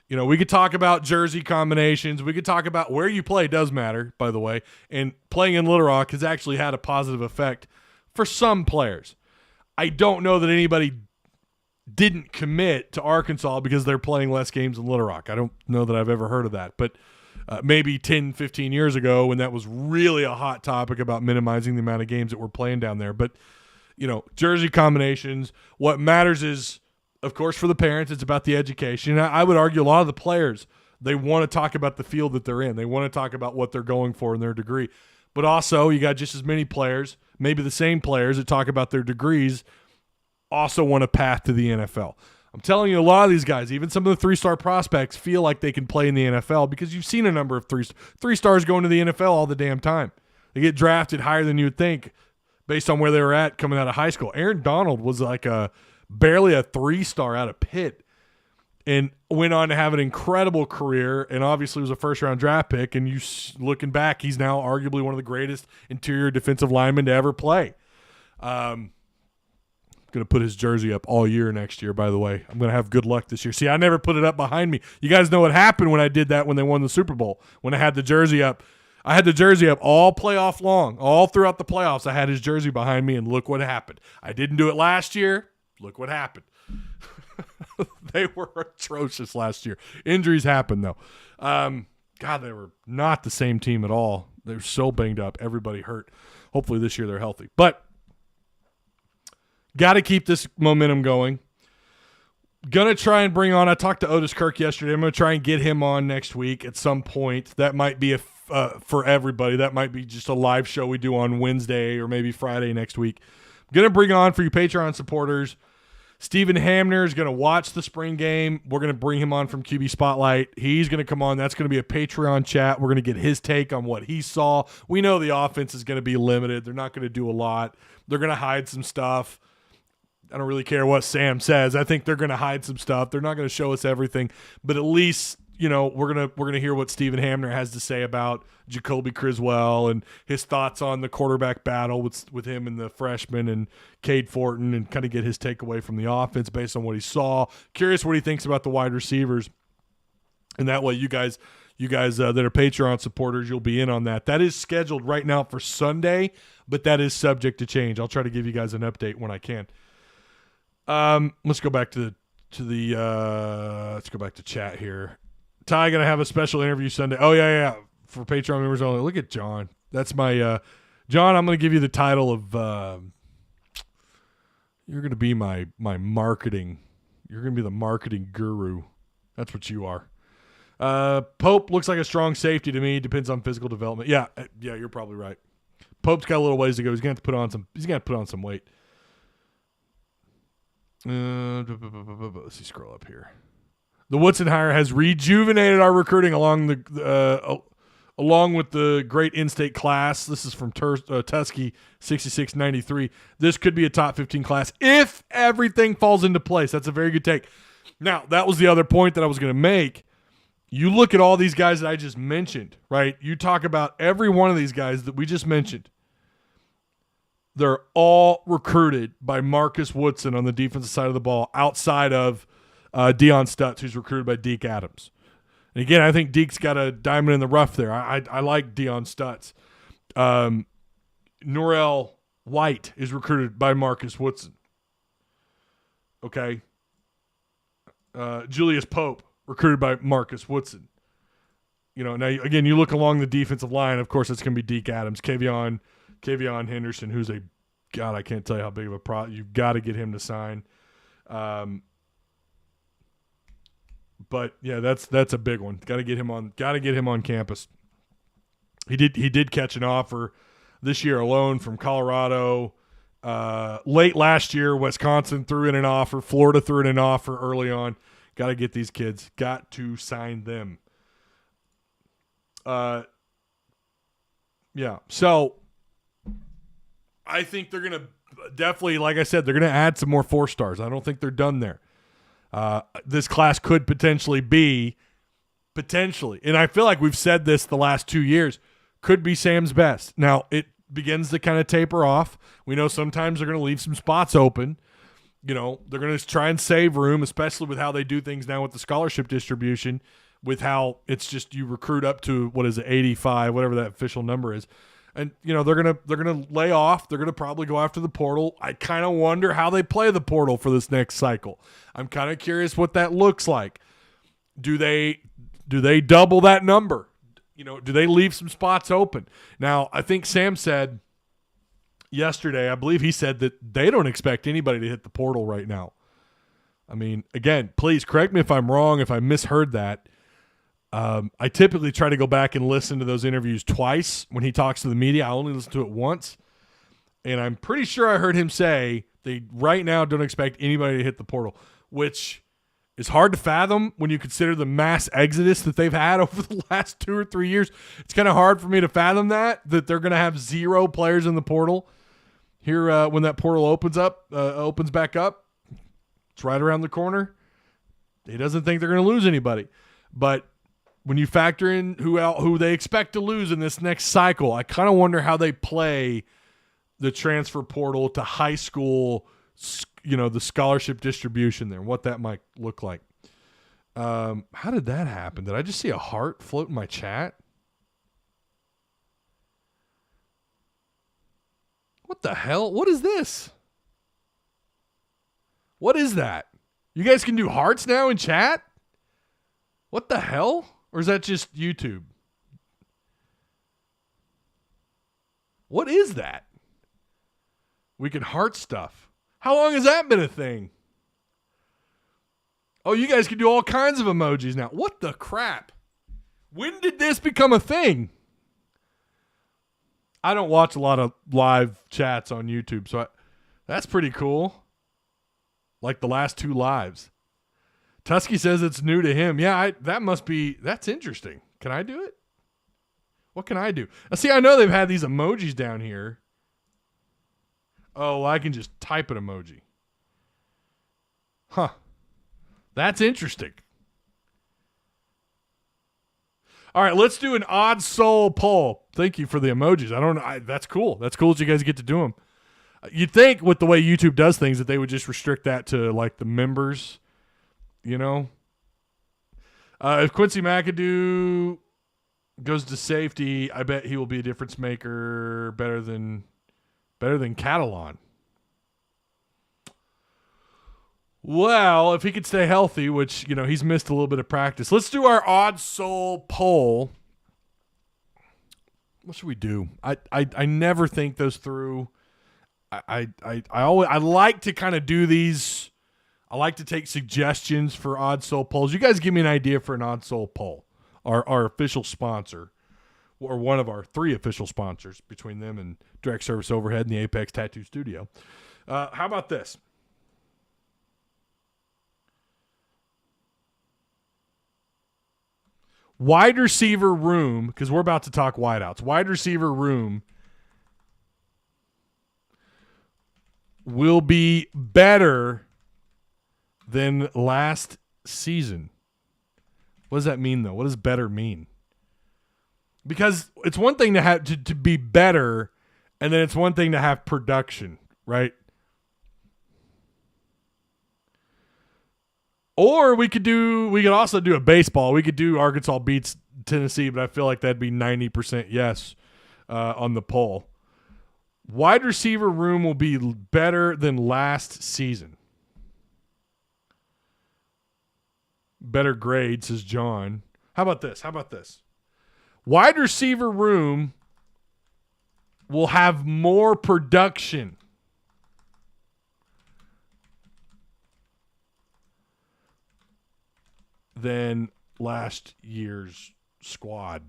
We could talk about jersey combinations. We could talk about where you play does matter, by the way, and playing in Little Rock has actually had a positive effect for some players. I don't know that anybody didn't commit to Arkansas because they're playing less games in Little Rock. I don't know that I've ever heard of that, but maybe 10, 15 years ago when that was really a hot topic about minimizing the amount of games that we're playing down there. But, jersey combinations, what matters is, of course, for the parents, it's about the education. I would argue a lot of the players, they want to talk about the field that they're in. They want to talk about what they're going for in their degree. But also, you got just as many players, maybe the same players that talk about their degrees, also want a path to the NFL. I'm telling you, a lot of these guys, even some of the 3-star prospects, feel like they can play in the NFL because you've seen a number of 3 stars going to the NFL all the damn time. They get drafted higher than you would think based on where they were at coming out of high school. Aaron Donald was like barely a 3-star out of Pitt and went on to have an incredible career, and obviously was a first-round draft pick. And you looking back, he's now arguably one of the greatest interior defensive linemen to ever play. Going to put his jersey up all year next year, by the way. I'm going to have good luck this year. See, I never put it up behind me. You guys know what happened when I did that when they won the Super Bowl, when I had the jersey up. I had the jersey up all playoff long, all throughout the playoffs. I had his jersey behind me, and look what happened. I didn't do it last year. Look what happened. They were atrocious last year. Injuries happen, though. God, they were not the same team at all. They were so banged up. Everybody hurt. Hopefully this year they're healthy. But got to keep this momentum going. Going to try and bring on, I talked to Otis Kirk yesterday. I'm going to try and get him on next week at some point. That might be for everybody. That might be just a live show we do on Wednesday or maybe Friday next week. I'm going to bring on, for you Patreon supporters, Stephen Hamner is going to watch the spring game. We're going to bring him on from QB Spotlight. He's going to come on. That's going to be a Patreon chat. We're going to get his take on what he saw. We know the offense is going to be limited. They're not going to do a lot. They're going to hide some stuff. I don't really care what Sam says. I think they're going to hide some stuff. They're not going to show us everything, but at least we're gonna hear what Stephen Hamner has to say about Jacoby Criswell and his thoughts on the quarterback battle with him and the freshman and Cade Fortin, and kind of get his takeaway from the offense based on what he saw. Curious what he thinks about the wide receivers, and that way you guys that are Patreon supporters, you'll be in on that. That is scheduled right now for Sunday, but that is subject to change. I'll try to give you guys an update when I can. Let's go back to let's go back to chat here. Ty going to have a special interview Sunday. Oh, yeah, for Patreon members only. Look at John. That's my John, I'm going to give you the title of you're going to be my marketing. You're going to be the marketing guru. That's what you are. Pope looks like a strong safety to me. Depends on physical development. Yeah, you're probably right. Pope's got a little ways to go. He's going to have to put on some weight. Let's see, scroll up here. The Woodson hire has rejuvenated our recruiting along with the great in-state class. This is from Tusky 6693. This could be a top 15 class if everything falls into place. That's a very good take. Now, that was the other point that I was going to make. You look at all these guys that I just mentioned, right? You talk about every one of these guys that we just mentioned. They're all recruited by Marcus Woodson on the defensive side of the ball, outside of Deion Stutz, who's recruited by Deke Adams. And again, I think Deke's got a diamond in the rough there. I like Deion Stutz. Norrell White is recruited by Marcus Woodson. Okay. Julius Pope, recruited by Marcus Woodson. Now, again, you look along the defensive line, of course, it's going to be Deke Adams. Kavion Henderson, who's I can't tell you how big of a pro. You've got to get him to sign. But yeah, that's a big one. Got to get him on campus. He did catch an offer this year alone from Colorado. Late last year, Wisconsin threw in an offer. Florida threw in an offer early on. Got to get these kids. Got to sign them. Yeah. So I think they're gonna definitely, like I said, they're gonna add some more 4-stars. I don't think they're done there. This class could potentially, and I feel like we've said this the last 2 years, could be Sam's best. Now, it begins to kind of taper off. We know sometimes they're going to leave some spots open. They're going to try and save room, especially with how they do things now with the scholarship distribution, with how it's just you recruit up to, 85, whatever that official number is. And, they're gonna lay off. They're going to probably go after the portal. I kind of wonder how they play the portal for this next cycle. I'm kind of curious what that looks like. Do they double that number? Do they leave some spots open? Now, I think Sam said yesterday, I believe he said that they don't expect anybody to hit the portal right now. I mean, again, please correct me if I'm wrong, if I misheard that. I typically try to go back and listen to those interviews twice. When he talks to the media, I only listen to it once. And I'm pretty sure I heard him say they right now don't expect anybody to hit the portal, which is hard to fathom when you consider the mass exodus that they've had over the last 2 or 3 years. It's kind of hard for me to fathom that they're going to have 0 players in the portal here when that portal opens back up. It's right around the corner. He doesn't think they're going to lose anybody. But when you factor in who they expect to lose in this next cycle, I kind of wonder how they play the transfer portal to high school, the scholarship distribution there, what that might look like. How did that happen? Did I just see a heart float in my chat? What the hell? What is this? What is that? You guys can do hearts now in chat? What the hell? Or is that just YouTube? What is that? We can heart stuff. How long has that been a thing? Oh, you guys can do all kinds of emojis now. What the crap? When did this become a thing? I don't watch a lot of live chats on YouTube, so that's pretty cool. like the last 2 lives. Tusky says it's new to him. Yeah, that's interesting. Can I do it? What can I do? See, I know they've had these emojis down here. Oh, I can just type an emoji. Huh. That's interesting. All right, let's do an odd soul poll. Thank you for the emojis. I don't know. That's cool. That's cool that you guys get to do them. You'd think with the way YouTube does things that they would just restrict that to like the members, you know. If Quincy McAdoo goes to safety, I bet he will be a difference maker better than Catalan. Well, if he could stay healthy, which, you know, he's missed a little bit of practice. Let's do our odd soul poll. What should we do? I never think those through. I like to kind of do these. I like to take suggestions for odd soul polls. You guys give me an idea for an odd soul poll. Our official sponsor, or one of our 3 official sponsors between them and Direct Service Overhead and the Apex Tattoo Studio. How about this? Wide receiver room, because we're about to talk wideouts. Wide receiver room will be better than last season. What does that mean, though? What does better mean? Because it's one thing to have to be better, and then it's one thing to have production, right? Or we could also do a baseball. We could do Arkansas beats Tennessee, but I feel like that'd be 90% yes on the poll. Wide receiver room will be better than last season. Better grade, says John. How about this? Wide receiver room will have more production than last year's squad.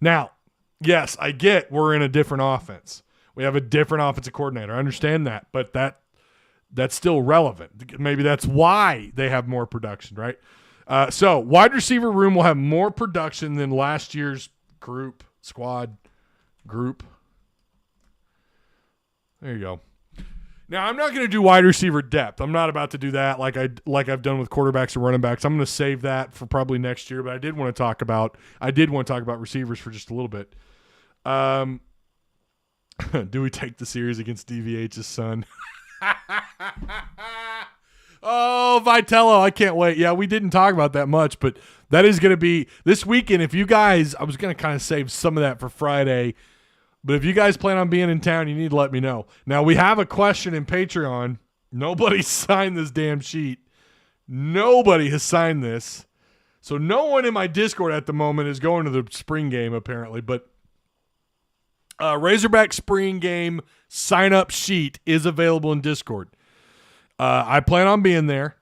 Now, yes, I get we're in a different offense. We have a different offensive coordinator. I understand that, but that's still relevant. Maybe that's why they have more production, right? So wide receiver room will have more production than last year's squad group. There you go. Now, I'm not going to do wide receiver depth. I'm not about to do that like I've done with quarterbacks and running backs. I'm going to save that for probably next year, but I did want to talk about receivers for just a little bit. Do we take the series against DVH's son? Oh, Vitello, I can't wait. Yeah, we didn't talk about that much, but that is going to be this weekend. If you guys, I was going to kind of save some of that for Friday, but if you guys plan on being in town, you need to let me know. Now, we have a question in Patreon. Nobody signed this damn sheet. Nobody has signed this. So no one in my Discord at the moment is going to the spring game, apparently. But Razorback spring game sign-up sheet is available in Discord. I plan on being there.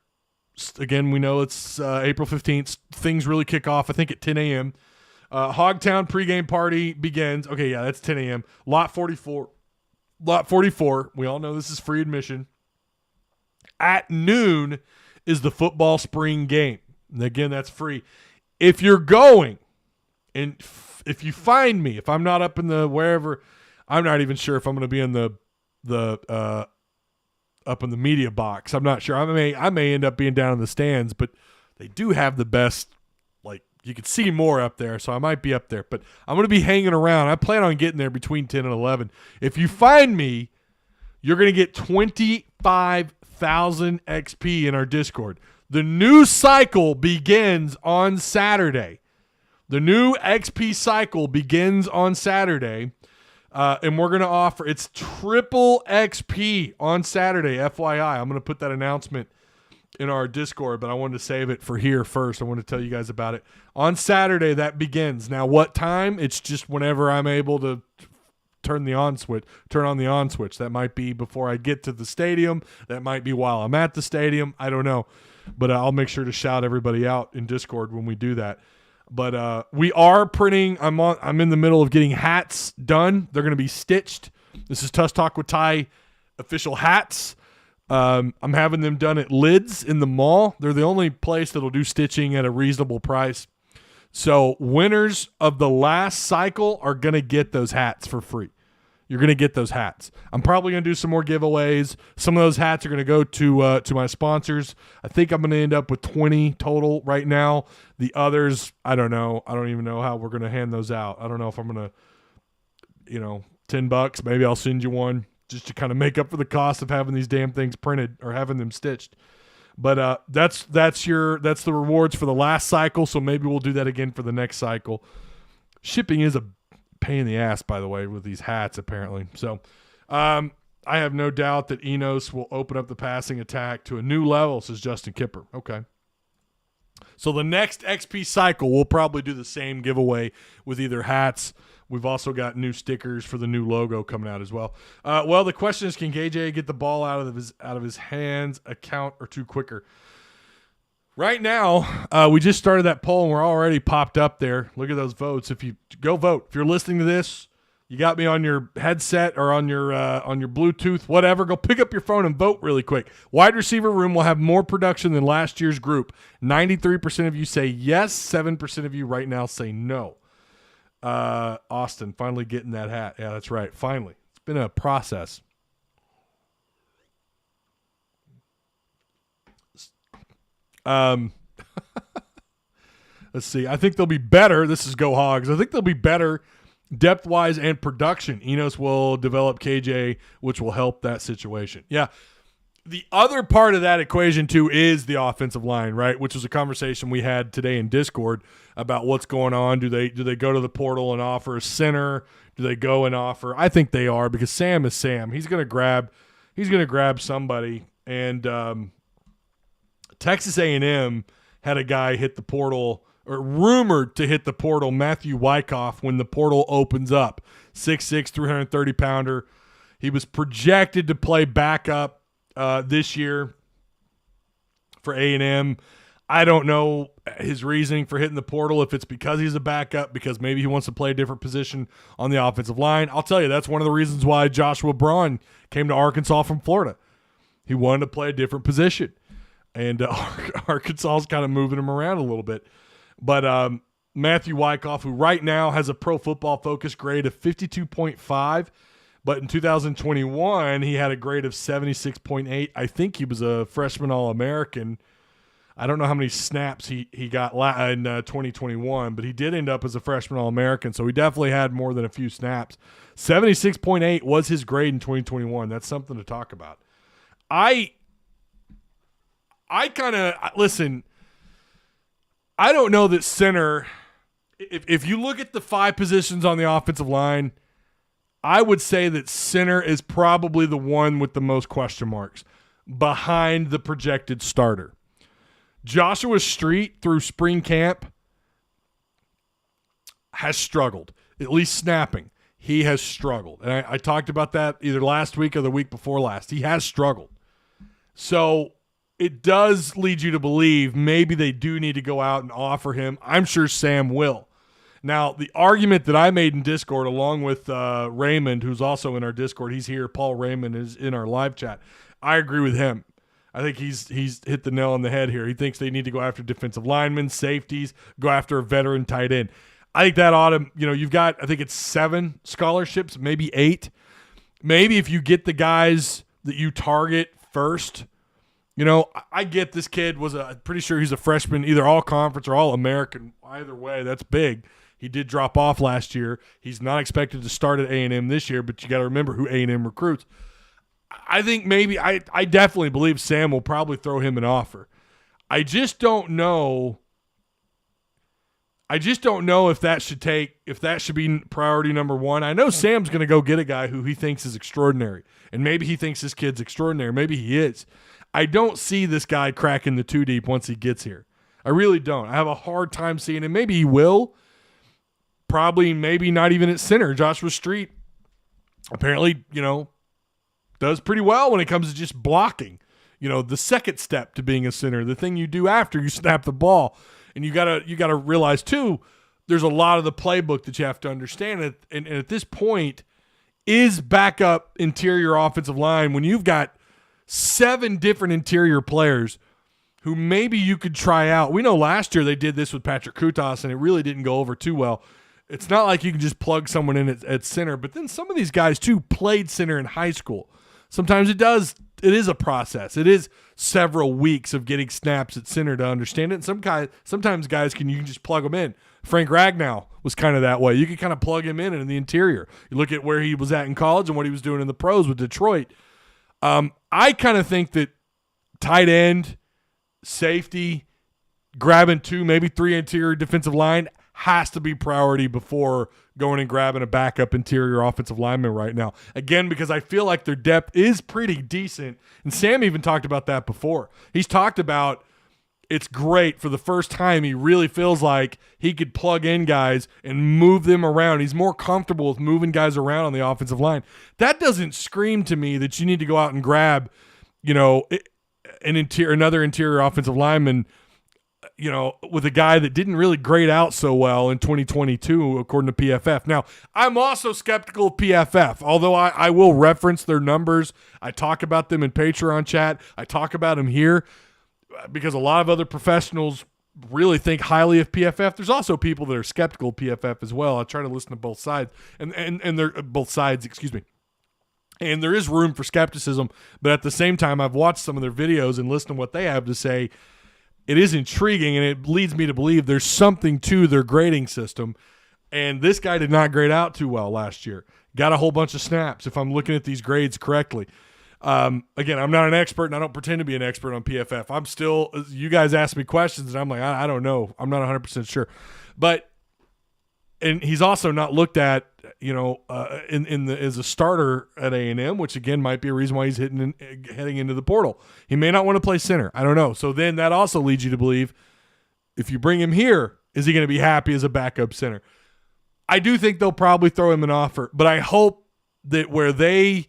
Again, we know it's April 15th. Things really kick off, I think, at 10 a.m. Hogtown pregame party begins. Okay, yeah, that's 10 a.m. Lot 44. We all know this is free admission. At noon is the football spring game. And again, that's free. If you're going, and if you find me, if I'm not up in the wherever, I'm not even sure if I'm going to be in the up in the media box. I'm not sure. I may end up being down in the stands, but they do have the best. Like, you can see more up there, so I might be up there. But I'm going to be hanging around. I plan on getting there between 10 and 11. If you find me, you're going to get 25,000 XP in our Discord. The new cycle begins on Saturday. The new XP cycle begins on Saturday. And we're going to offer, it's triple XP on Saturday, FYI. I'm going to put that announcement in our Discord, but I wanted to save it for here first. I want to tell you guys about it. On Saturday, that begins. Now, what time? It's just whenever I'm able to turn on the on switch. That might be before I get to the stadium. That might be while I'm at the stadium. I don't know. But I'll make sure to shout everybody out in Discord when we do that. But we are printing. I'm in the middle of getting hats done. They're going to be stitched. This is Tuss Talk with Ty official hats. I'm having them done at Lids in the mall. They're the only place that'll do stitching at a reasonable price. So winners of the last cycle are going to get those hats for free. You're going to get those hats. I'm probably going to do some more giveaways. Some of those hats are going to go to my sponsors. I think I'm going to end up with 20 total right now. The others, I don't know. I don't even know how we're going to hand those out. I don't know if I'm going to, $10, maybe I'll send you one just to kind of make up for the cost of having these damn things printed or having them stitched. But that's the rewards for the last cycle, so maybe we'll do that again for the next cycle. Shipping is a pain in the ass, by the way, with these hats, apparently. So I have no doubt that Enos will open up the passing attack to a new level, says Justin Kipper. Okay. So the next XP cycle, we'll probably do the same giveaway with either hats. We've also got new stickers for the new logo coming out as well. Well, the question is, can KJ get the ball out of his hands a count or two quicker? Right now, we just started that poll, and we're already popped up there. Look at those votes. If you go vote, if you're listening to this, you got me on your headset or on your Bluetooth, whatever. Go pick up your phone and vote really quick. Wide receiver room will have more production than last year's group. 93% of you say yes. 7% of you right now say no. Austin finally getting that hat. Yeah, that's right. Finally, it's been a process. Let's see. I think they'll be better. This is Go Hogs. I think they'll be better depth-wise and production. Enos will develop KJ, which will help that situation. Yeah. The other part of that equation, too, is the offensive line, right? Which was a conversation we had today in Discord about what's going on. Do they go to the portal and offer a center? Do they go and offer? I think they are, because Sam is Sam. He's going to grab somebody. And Texas A&M had a guy hit the portal, or rumored to hit the portal, Matthew Wyckoff, when the portal opens up. 6'6", 330-pounder. He was projected to play backup this year for A&M. I don't know his reasoning for hitting the portal, if it's because he's a backup, because maybe he wants to play a different position on the offensive line. I'll tell you, that's one of the reasons why Joshua Braun came to Arkansas from Florida. He wanted to play a different position. And Arkansas is kind of moving him around a little bit. But Matthew Wyckoff, who right now has a Pro Football Focus grade of 52.5, but in 2021 he had a grade of 76.8. I think he was a freshman All-American. I don't know how many snaps he got in 2021, but he did end up as a freshman All-American, so he definitely had more than a few snaps. 76.8 was his grade in 2021. That's something to talk about. I kind of – listen, I don't know that center – if you look at the 5 positions on the offensive line, I would say that center is probably the one with the most question marks behind the projected starter. Joshua Street through spring camp has struggled, at least snapping. He has struggled. And I talked about that either last week or the week before last. He has struggled. So it does lead you to believe maybe they do need to go out and offer him. I'm sure Sam will. Now, the argument that I made in Discord, along with Raymond, who's also in our Discord, he's here. Paul Raymond is in our live chat. I agree with him. I think he's hit the nail on the head here. He thinks they need to go after defensive linemen, safeties, go after a veteran tight end. I think that ought to, you've got, I think it's 7 scholarships, maybe 8. Maybe if you get the guys that you target first, I get this kid pretty sure he's a freshman, either all conference or all American. Either way, that's big. He did drop off last year. He's not expected to start at A&M this year, but you got to remember who A&M recruits. I think maybe I definitely believe Sam will probably throw him an offer. I just don't know. If that should be priority number 1. I know Sam's going to go get a guy who he thinks is extraordinary, and maybe he thinks this kid's extraordinary. Maybe he is. I don't see this guy cracking the 2 deep once he gets here. I really don't. I have a hard time seeing him. Maybe he will. Probably, maybe not even at center. Joshua Street apparently, does pretty well when it comes to just blocking. The second step to being a center, the thing you do after you snap the ball. And you gotta realize too, there's a lot of the playbook that you have to understand. And at this point, is backup interior offensive line when you've got 7 different interior players who maybe you could try out. We know last year they did this with Patrick Kutas, and it really didn't go over too well. It's not like you can just plug someone in at center, but then some of these guys, too, played center in high school. Sometimes it is a process. It is several weeks of getting snaps at center to understand it. And sometimes guys you can just plug them in. Frank Ragnow was kind of that way. You could kind of plug him in the interior. You look at where he was at in college and what he was doing in the pros with Detroit. I kind of think that tight end, safety, grabbing 2, maybe 3 interior defensive line has to be priority before going and grabbing a backup interior offensive lineman right now. Again, because I feel like their depth is pretty decent. And Sam even talked about that before. He's talked about it's great for the first time. He really feels like he could plug in guys and move them around. He's more comfortable with moving guys around on the offensive line. That doesn't scream to me that you need to go out and grab, another interior offensive lineman, with a guy that didn't really grade out so well in 2022, according to PFF. Now, I'm also skeptical of PFF, although I will reference their numbers. I talk about them in Patreon chat. I talk about them here because a lot of other professionals really think highly of PFF. There's also people that are skeptical of PFF as well. I try to listen to both sides, and they're both sides, excuse me. And there is room for skepticism, but at the same time, I've watched some of their videos and listened to what they have to say. It is intriguing, and it leads me to believe there's something to their grading system. And this guy did not grade out too well last year. Got a whole bunch of snaps, if I'm looking at these grades correctly. Again, I'm not an expert, and I don't pretend to be an expert on PFF. I'm still – you guys ask me questions, and I'm like, I don't know. I'm not 100% sure. But – and he's also not looked at, as a starter at A&M, which again might be a reason why he's heading into the portal. He may not want to play center. I don't know. So then that also leads you to believe if you bring him here, is he going to be happy as a backup center? I do think they'll probably throw him an offer, but I hope that where they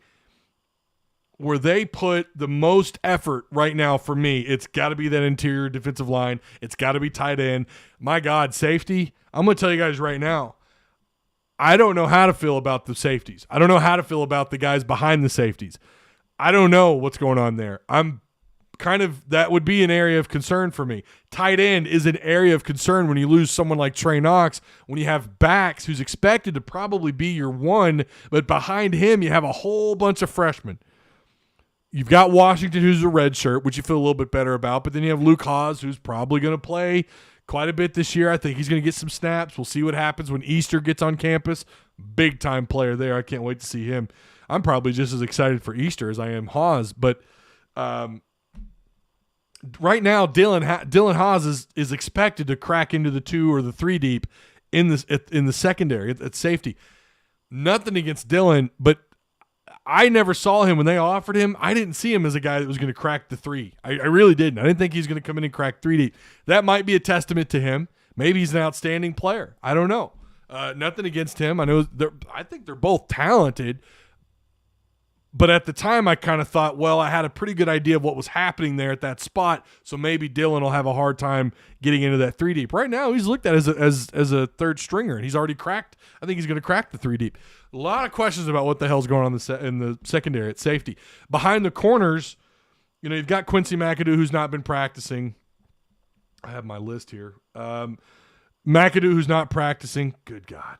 put the most effort right now for me, it's got to be that interior defensive line. It's got to be tight end. My God, safety. I'm going to tell you guys right now, I don't know how to feel about the safeties. I don't know how to feel about the guys behind the safeties. I don't know what's going on there. That would be an area of concern for me. Tight end is an area of concern when you lose someone like Trey Knox, when you have backs who's expected to probably be your one, but behind him you have a whole bunch of freshmen. You've got Washington, who's a red shirt, which you feel a little bit better about, but then you have Luke Haas, who's probably going to play quite a bit this year. I think he's going to get some snaps. We'll see what happens when Easter gets on campus. Big-time player there. I can't wait to see him. I'm probably just as excited for Easter as I am Haas, but right now Dylan Haas is expected to crack into the 2 or the 3 deep in the secondary at safety. Nothing against Dylan, but I never saw him when they offered him. I didn't see him as a guy that was going to crack the 3. I really didn't. I didn't think he's going to come in and crack 3 deep. That might be a testament to him. Maybe he's an outstanding player. I don't know. Nothing against him. I think they're both talented. But at the time, I kind of thought, well, I had a pretty good idea of what was happening there at that spot, so maybe Dylan will have a hard time getting into that 3 deep. Right now, he's looked at as a third stringer, and he's already cracked. I think he's going to crack the 3 deep. A lot of questions about what the hell's going on in the secondary at safety. Behind the corners, you've got Quincy McAdoo, who's not been practicing. I have my list here. McAdoo, who's not practicing. Good God.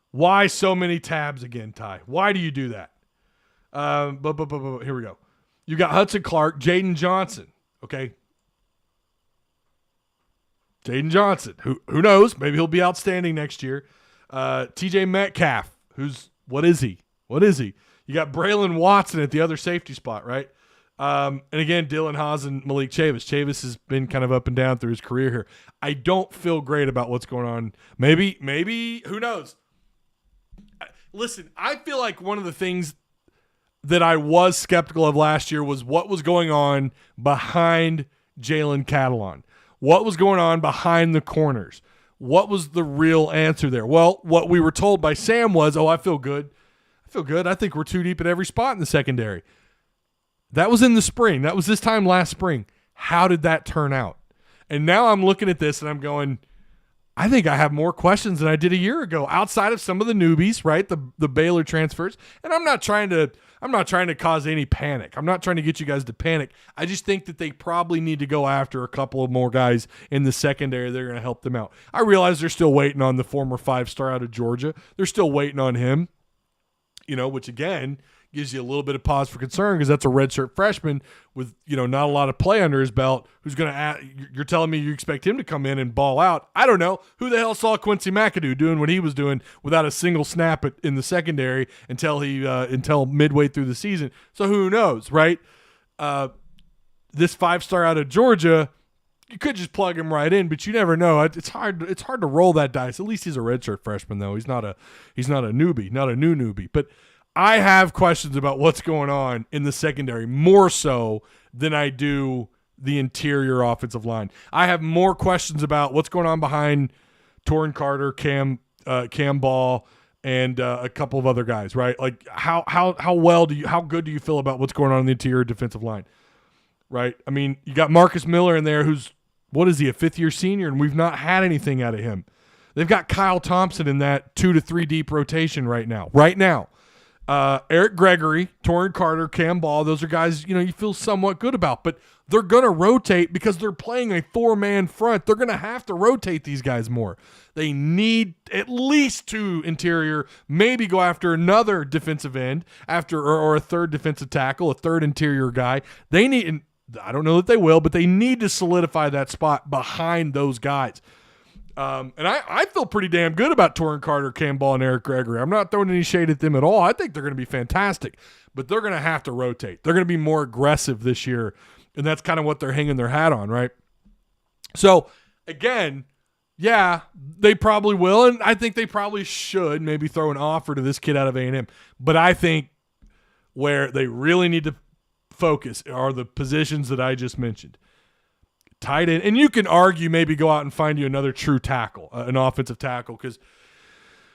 Why so many tabs again, Ty? Why do you do that? Here we go. You got Hudson Clark, Jaden Johnson. Okay. Jaden Johnson. Who knows? Maybe he'll be outstanding next year. TJ Metcalf. What is he? You got Braylon Watson at the other safety spot, right? And again, Dylan Haas and Malik Chavis. Chavis has been kind of up and down through his career here. I don't feel great about what's going on. Maybe, who knows? Listen, I feel like one of the things that I was skeptical of last year was what was going on behind Jalen Catalon. What was going on behind the corners? What was the real answer there? Well, what we were told by Sam was, I feel good. I think we're 2 deep at every spot in the secondary. That was in the spring. That was this time last spring. How did that turn out? And now I'm looking at this and I'm going, I think I have more questions than I did a year ago, outside of some of the newbies, right? The Baylor transfers. And I'm not trying to cause any panic. I'm not trying to get you guys to panic. I just think that they probably need to go after a couple of more guys in the secondary. They're going to help them out. I realize they're still waiting on the former 5-star out of Georgia. They're still waiting on him, which again gives you a little bit of pause for concern, because that's a redshirt freshman with, not a lot of play under his belt, who's going to you're telling me you expect him to come in and ball out. I don't know. Who the hell saw Quincy McAdoo doing what he was doing without a single snap in the secondary until midway through the season? So who knows, right? This 5-star out of Georgia, you could just plug him right in, but you never know. It's hard to roll that dice. At least he's a redshirt freshman, though. He's not a newbie, not a new newbie. But I have questions about what's going on in the secondary, more so than I do the interior offensive line. I have more questions about what's going on behind Torrin Carter, Cam Ball, and a couple of other guys, right? Like how good do you feel about what's going on in the interior defensive line, right? I mean, you got Marcus Miller in there, who's, what is he, a fifth-year senior, and we've not had anything out of him. They've got Kyle Thompson in that 2 to 3 deep rotation right now. Eric Gregory, Torrin Carter, Cam Ball, those are guys, you feel somewhat good about, but they're going to rotate because they're playing a 4-man front. They're going to have to rotate these guys more. They need at least 2 interior, maybe go after another defensive end or a third defensive tackle, a third interior guy. They need, and I don't know that they will, but they need to solidify that spot behind those guys. And I feel pretty damn good about Torrin Carter, Cam Ball, and Eric Gregory. I'm not throwing any shade at them at all. I think they're going to be fantastic, but they're going to have to rotate. They're going to be more aggressive this year, and that's kind of what they're hanging their hat on, right? So, again, yeah, they probably will, and I think they probably should maybe throw an offer to this kid out of A&M. But I think where they really need to focus are the positions that I just mentioned. Tight end, and you can argue maybe go out and find you another true tackle, an offensive tackle, because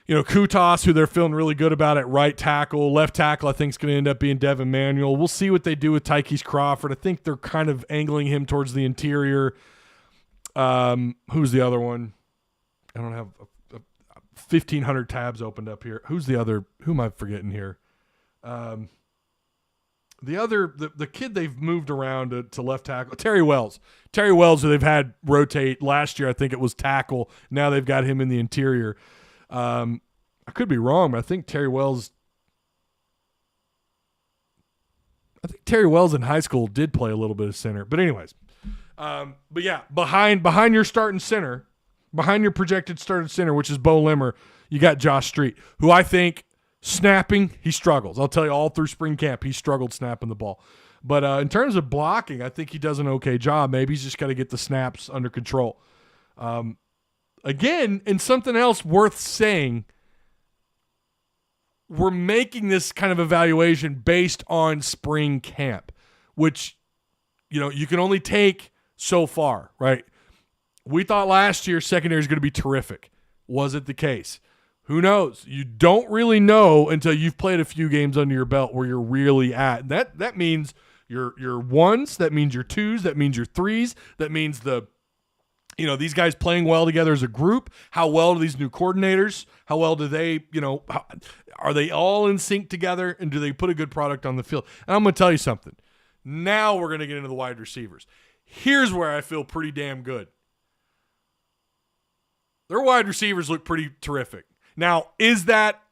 Kutas, who they're feeling really good about at right tackle, left tackle, I think is going to end up being Devin Manuel. We'll see what they do with Tykees Crawford. I think they're kind of angling him towards the interior. Who's the other one? I don't have 1,500 tabs opened up here. Who's the other? Who am I forgetting here? The kid they've moved around to left tackle, Terry Wells. Terry Wells, who they've had rotate last year, I think it was tackle. Now they've got him in the interior. I could be wrong, but I think Terry Wells in high school did play a little bit of center. But anyways, but yeah, behind your starting center, behind your projected starting center, which is Bo Limmer, you got Josh Street, who I think snapping, he struggles. I'll tell you, all through spring camp, he struggled snapping the ball. But in terms of blocking, I think he does an okay job. Maybe he's just got to get the snaps under control. Again, and something else worth saying, we're making this kind of evaluation based on spring camp, which, you can only take so far, right? We thought last year secondary is going to be terrific. Was it the case? Who knows? You don't really know until you've played a few games under your belt where you're really at. That means your ones, that means your twos, that means your threes, that means these guys playing well together as a group. How well do these new coordinators? How well do they, are they all in sync together, and do they put a good product on the field? And I'm going to tell you something. Now we're going to get into the wide receivers. Here's where I feel pretty damn good. Their wide receivers look pretty terrific. Now, is that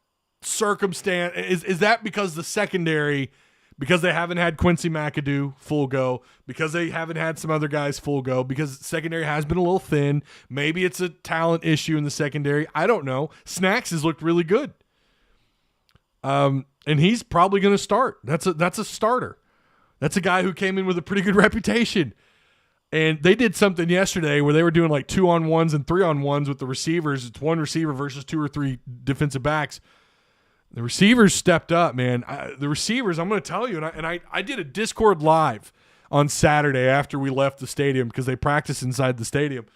circumstance, is that because the secondary, because they haven't had Quincy McAdoo full go, because they haven't had some other guys full go, because secondary has been a little thin? Maybe it's a talent issue in the secondary. I don't know. Snacks has looked really good. And he's probably going to start. That's a starter. That's a guy who came in with a pretty good reputation. And they did something yesterday where they were doing like 2-on-1s and 3-on-1s with the receivers. It's one receiver versus 2 or 3 defensive backs. The receivers stepped up, man. The receivers, I'm going to tell you, and I did a Discord live on Saturday after we left the stadium because they practiced inside the stadium.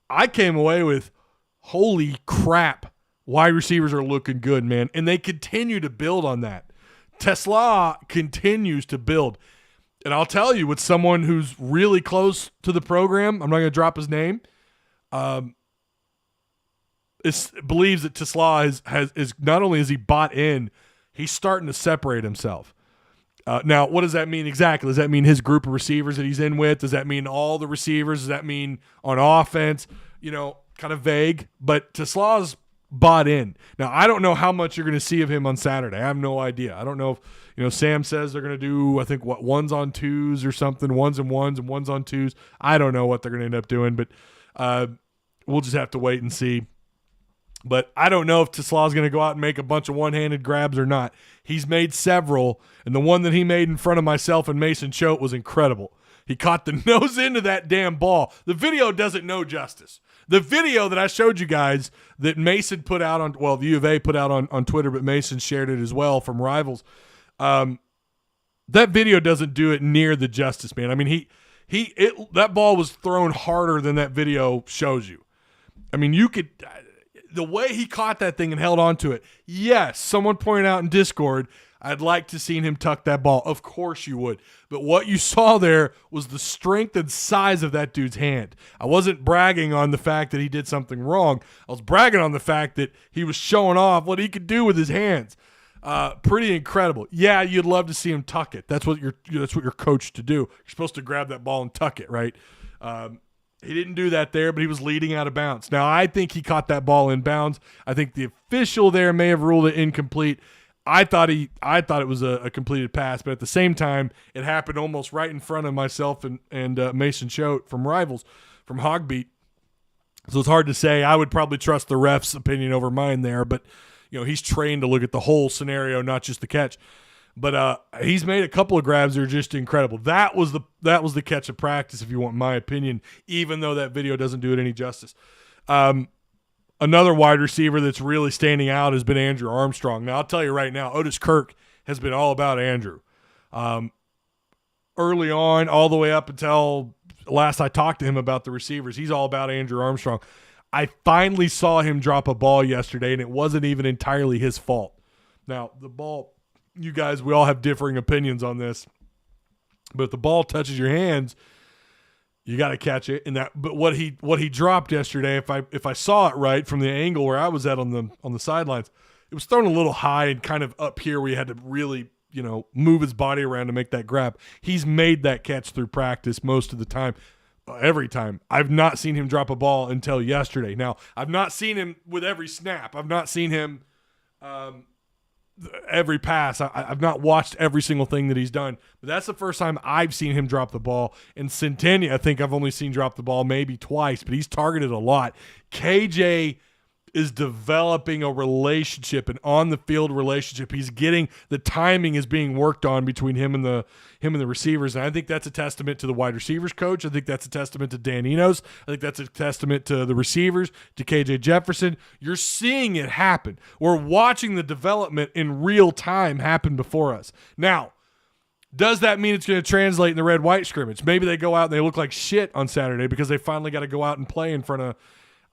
I came away with, holy crap, wide receivers are looking good, man. And they continue to build on that. Tesla continues to build. And I'll tell you, with someone who's really close to the program, I'm not going to drop his name, believes that Tesla is not only is he bought in, he's starting to separate himself. Now, what does that mean exactly? Does that mean his group of receivers that he's in with? Does that mean all the receivers? Does that mean on offense? Kind of vague. But Tesla's bought in. Now, I don't know how much you're going to see of him on Saturday. I have no idea. I don't know if, Sam says they're going to do, I think, ones on twos or something, ones and ones on twos. I don't know what they're going to end up doing, but we'll just have to wait and see. But I don't know if Tesla's going to go out and make a bunch of one-handed grabs or not. He's made several, and the one that he made in front of myself and Mason Choate was incredible. He caught the nose end of that damn ball. The video doesn't know justice. The video that I showed you guys that Mason put out on, the U of A put out on Twitter, but Mason shared it as well from Rivals. That video doesn't do it near the justice, man. I mean, that ball was thrown harder than that video shows you. I mean, the way he caught that thing and held on to it, yes, someone pointed out in Discord, I'd like to see him tuck that ball. Of course you would. But what you saw there was the strength and size of that dude's hand. I wasn't bragging on the fact that he did something wrong. I was bragging on the fact that he was showing off what he could do with his hands. Pretty incredible. Yeah, you'd love to see him tuck it. That's what you're coached to do. You're supposed to grab that ball and tuck it, right? He didn't do that there, but he was leading out of bounds. Now, I think he caught that ball in bounds. I think the official there may have ruled it incomplete. I thought it was a completed pass, but at the same time, it happened almost right in front of myself and Mason Choate from Rivals, from Hogbeat. So it's hard to say. I would probably trust the ref's opinion over mine there, but he's trained to look at the whole scenario, not just the catch. But he's made a couple of grabs that are just incredible. That was the catch of practice, if you want my opinion, even though that video doesn't do it any justice. Another wide receiver that's really standing out has been Andrew Armstrong. Now, I'll tell you right now, Otis Kirk has been all about Andrew. Early on, all the way up until last I talked to him about the receivers, he's all about Andrew Armstrong. I finally saw him drop a ball yesterday, and it wasn't even entirely his fault. Now, the ball... You guys, we all have differing opinions on this, but if the ball touches your hands, you got to catch it. But what he dropped yesterday, if I saw it right from the angle where I was at on the sidelines, it was thrown a little high and kind of up here where you had to really move his body around to make that grab. He's made that catch through practice most of the time. Every time. I've not seen him drop a ball until yesterday. Now, I've not seen him with every snap. I've not seen him every pass. I've not watched every single thing that he's done, but that's the first time I've seen him drop the ball. And Centennia, I think I've only seen drop the ball maybe twice, but he's targeted a lot. KJ is developing a relationship, an on-the-field relationship. He's getting the timing is being worked on between him and the receivers, and I think that's a testament to the wide receivers coach. I think that's a testament to Dan Enos. I think that's a testament to the receivers, to KJ Jefferson. You're seeing it happen. We're watching the development in real time happen before us. Now, does that mean it's going to translate in the red-white scrimmage? Maybe they go out and they look like shit on Saturday because they finally got to go out and play in front of,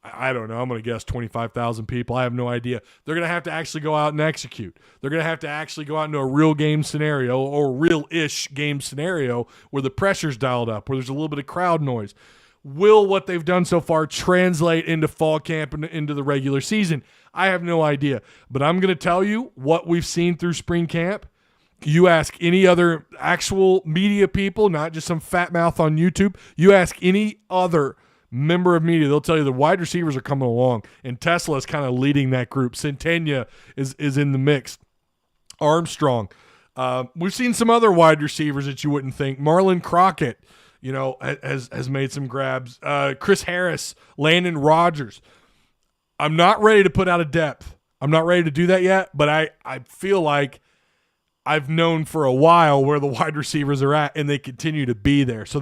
I don't know, I'm going to guess 25,000 people. I have no idea. They're going to have to actually go out and execute. They're going to have to actually go out into a real game scenario or real-ish game scenario where the pressure's dialed up, where there's a little bit of crowd noise. Will what they've done so far translate into fall camp and into the regular season? I have no idea. But I'm going to tell you what we've seen through spring camp. You ask any other actual media people, not just some fat mouth on YouTube. You ask any other member of media, they'll tell you the wide receivers are coming along, and Tesla is kind of leading that group. Centennia is in the mix. Armstrong. We've seen some other wide receivers that you wouldn't think. Marlon Crockett, has made some grabs. Chris Harris, Landon Rogers. I'm not ready to put out a depth. I'm not ready to do that yet, but I feel like I've known for a while where the wide receivers are at, and they continue to be there. So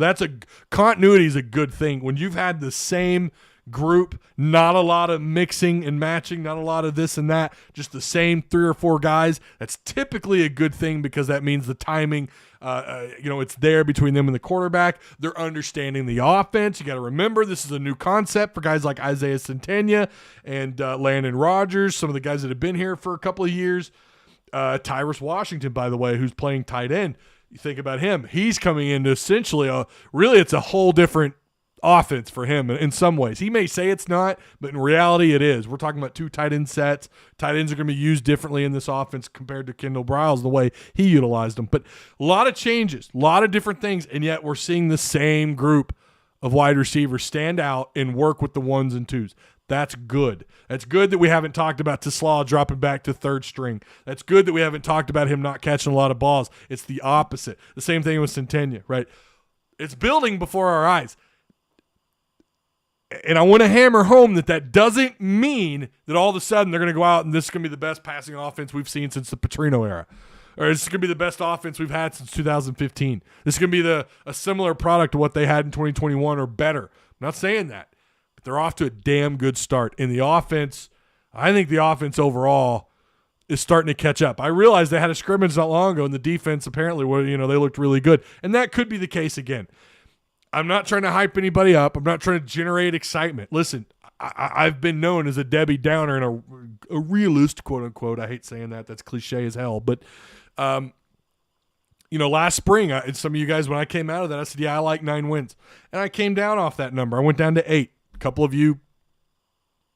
continuity is a good thing. When you've had the same group, not a lot of mixing and matching, not a lot of this and that, just the same 3 or 4 guys, that's typically a good thing because that means the timing, it's there between them and the quarterback. They're understanding the offense. You got to remember this is a new concept for guys like Isaiah Centennia and Landon Rogers, some of the guys that have been here for a couple of years. Tyrus Washington, by the way, who's playing tight end. You think about him. He's coming into essentially it's a whole different offense for him in some ways. He may say it's not, but in reality it is. We're talking about 2 tight end sets. Tight ends are going to be used differently in this offense compared to Kendall Briles, the way he utilized them. But a lot of changes, a lot of different things, and yet we're seeing the same group of wide receivers stand out and work with the 1s and 2s. That's good. That's good that we haven't talked about Teslaw dropping back to 3rd string. That's good that we haven't talked about him not catching a lot of balls. It's the opposite. The same thing with Centennia, right? It's building before our eyes. And I want to hammer home that doesn't mean that all of a sudden they're going to go out and this is going to be the best passing offense we've seen since the Petrino era. Or this is going to be the best offense we've had since 2015. This is going to be a similar product to what they had in 2021 or better. I'm not saying that. They're off to a damn good start. And the offense, I think the offense overall is starting to catch up. I realized they had a scrimmage not long ago, and the defense apparently, they looked really good. And that could be the case again. I'm not trying to hype anybody up. I'm not trying to generate excitement. Listen, I've been known as a Debbie Downer and a realist, quote unquote. I hate saying that. That's cliche as hell. But, last spring, some of you guys, when I came out of that, I said, yeah, I like 9 wins. And I came down off that number. I went down to 8. A couple of you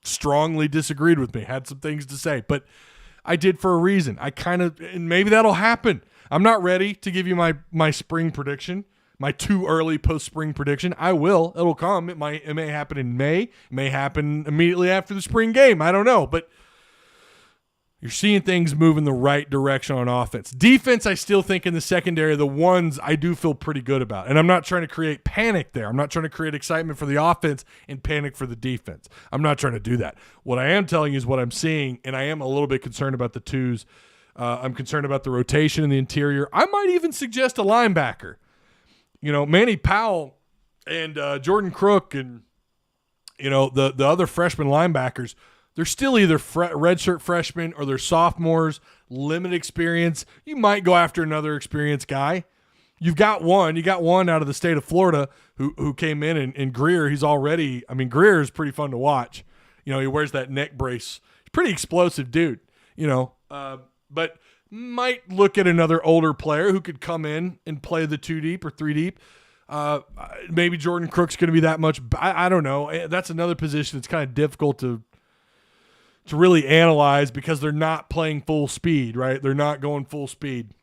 strongly disagreed with me, had some things to say, but I did for a reason. And maybe that'll happen. I'm not ready to give you my spring prediction, my too early post-spring prediction. I will. It'll come. It may happen in May. It may happen immediately after the spring game. I don't know, but you're seeing things move in the right direction on offense. Defense, I still think in the secondary, the 1s I do feel pretty good about. And I'm not trying to create panic there. I'm not trying to create excitement for the offense and panic for the defense. I'm not trying to do that. What I am telling you is what I'm seeing, and I am a little bit concerned about the 2s. I'm concerned about the rotation in the interior. I might even suggest a linebacker. Manny Powell and Jordan Crook and, the other freshman linebackers, they're still either redshirt freshmen or they're sophomores, limited experience. You might go after another experienced guy. You got one out of the state of Florida who came in and Greer. Greer is pretty fun to watch. He wears that neck brace. He's a pretty explosive dude, but might look at another older player who could come in and play the 2 deep or 3 deep. Maybe Jordan Crook's going to be that much. I don't know. That's another position that's kind of difficult to really analyze because they're not playing full speed, right? They're not going full speed.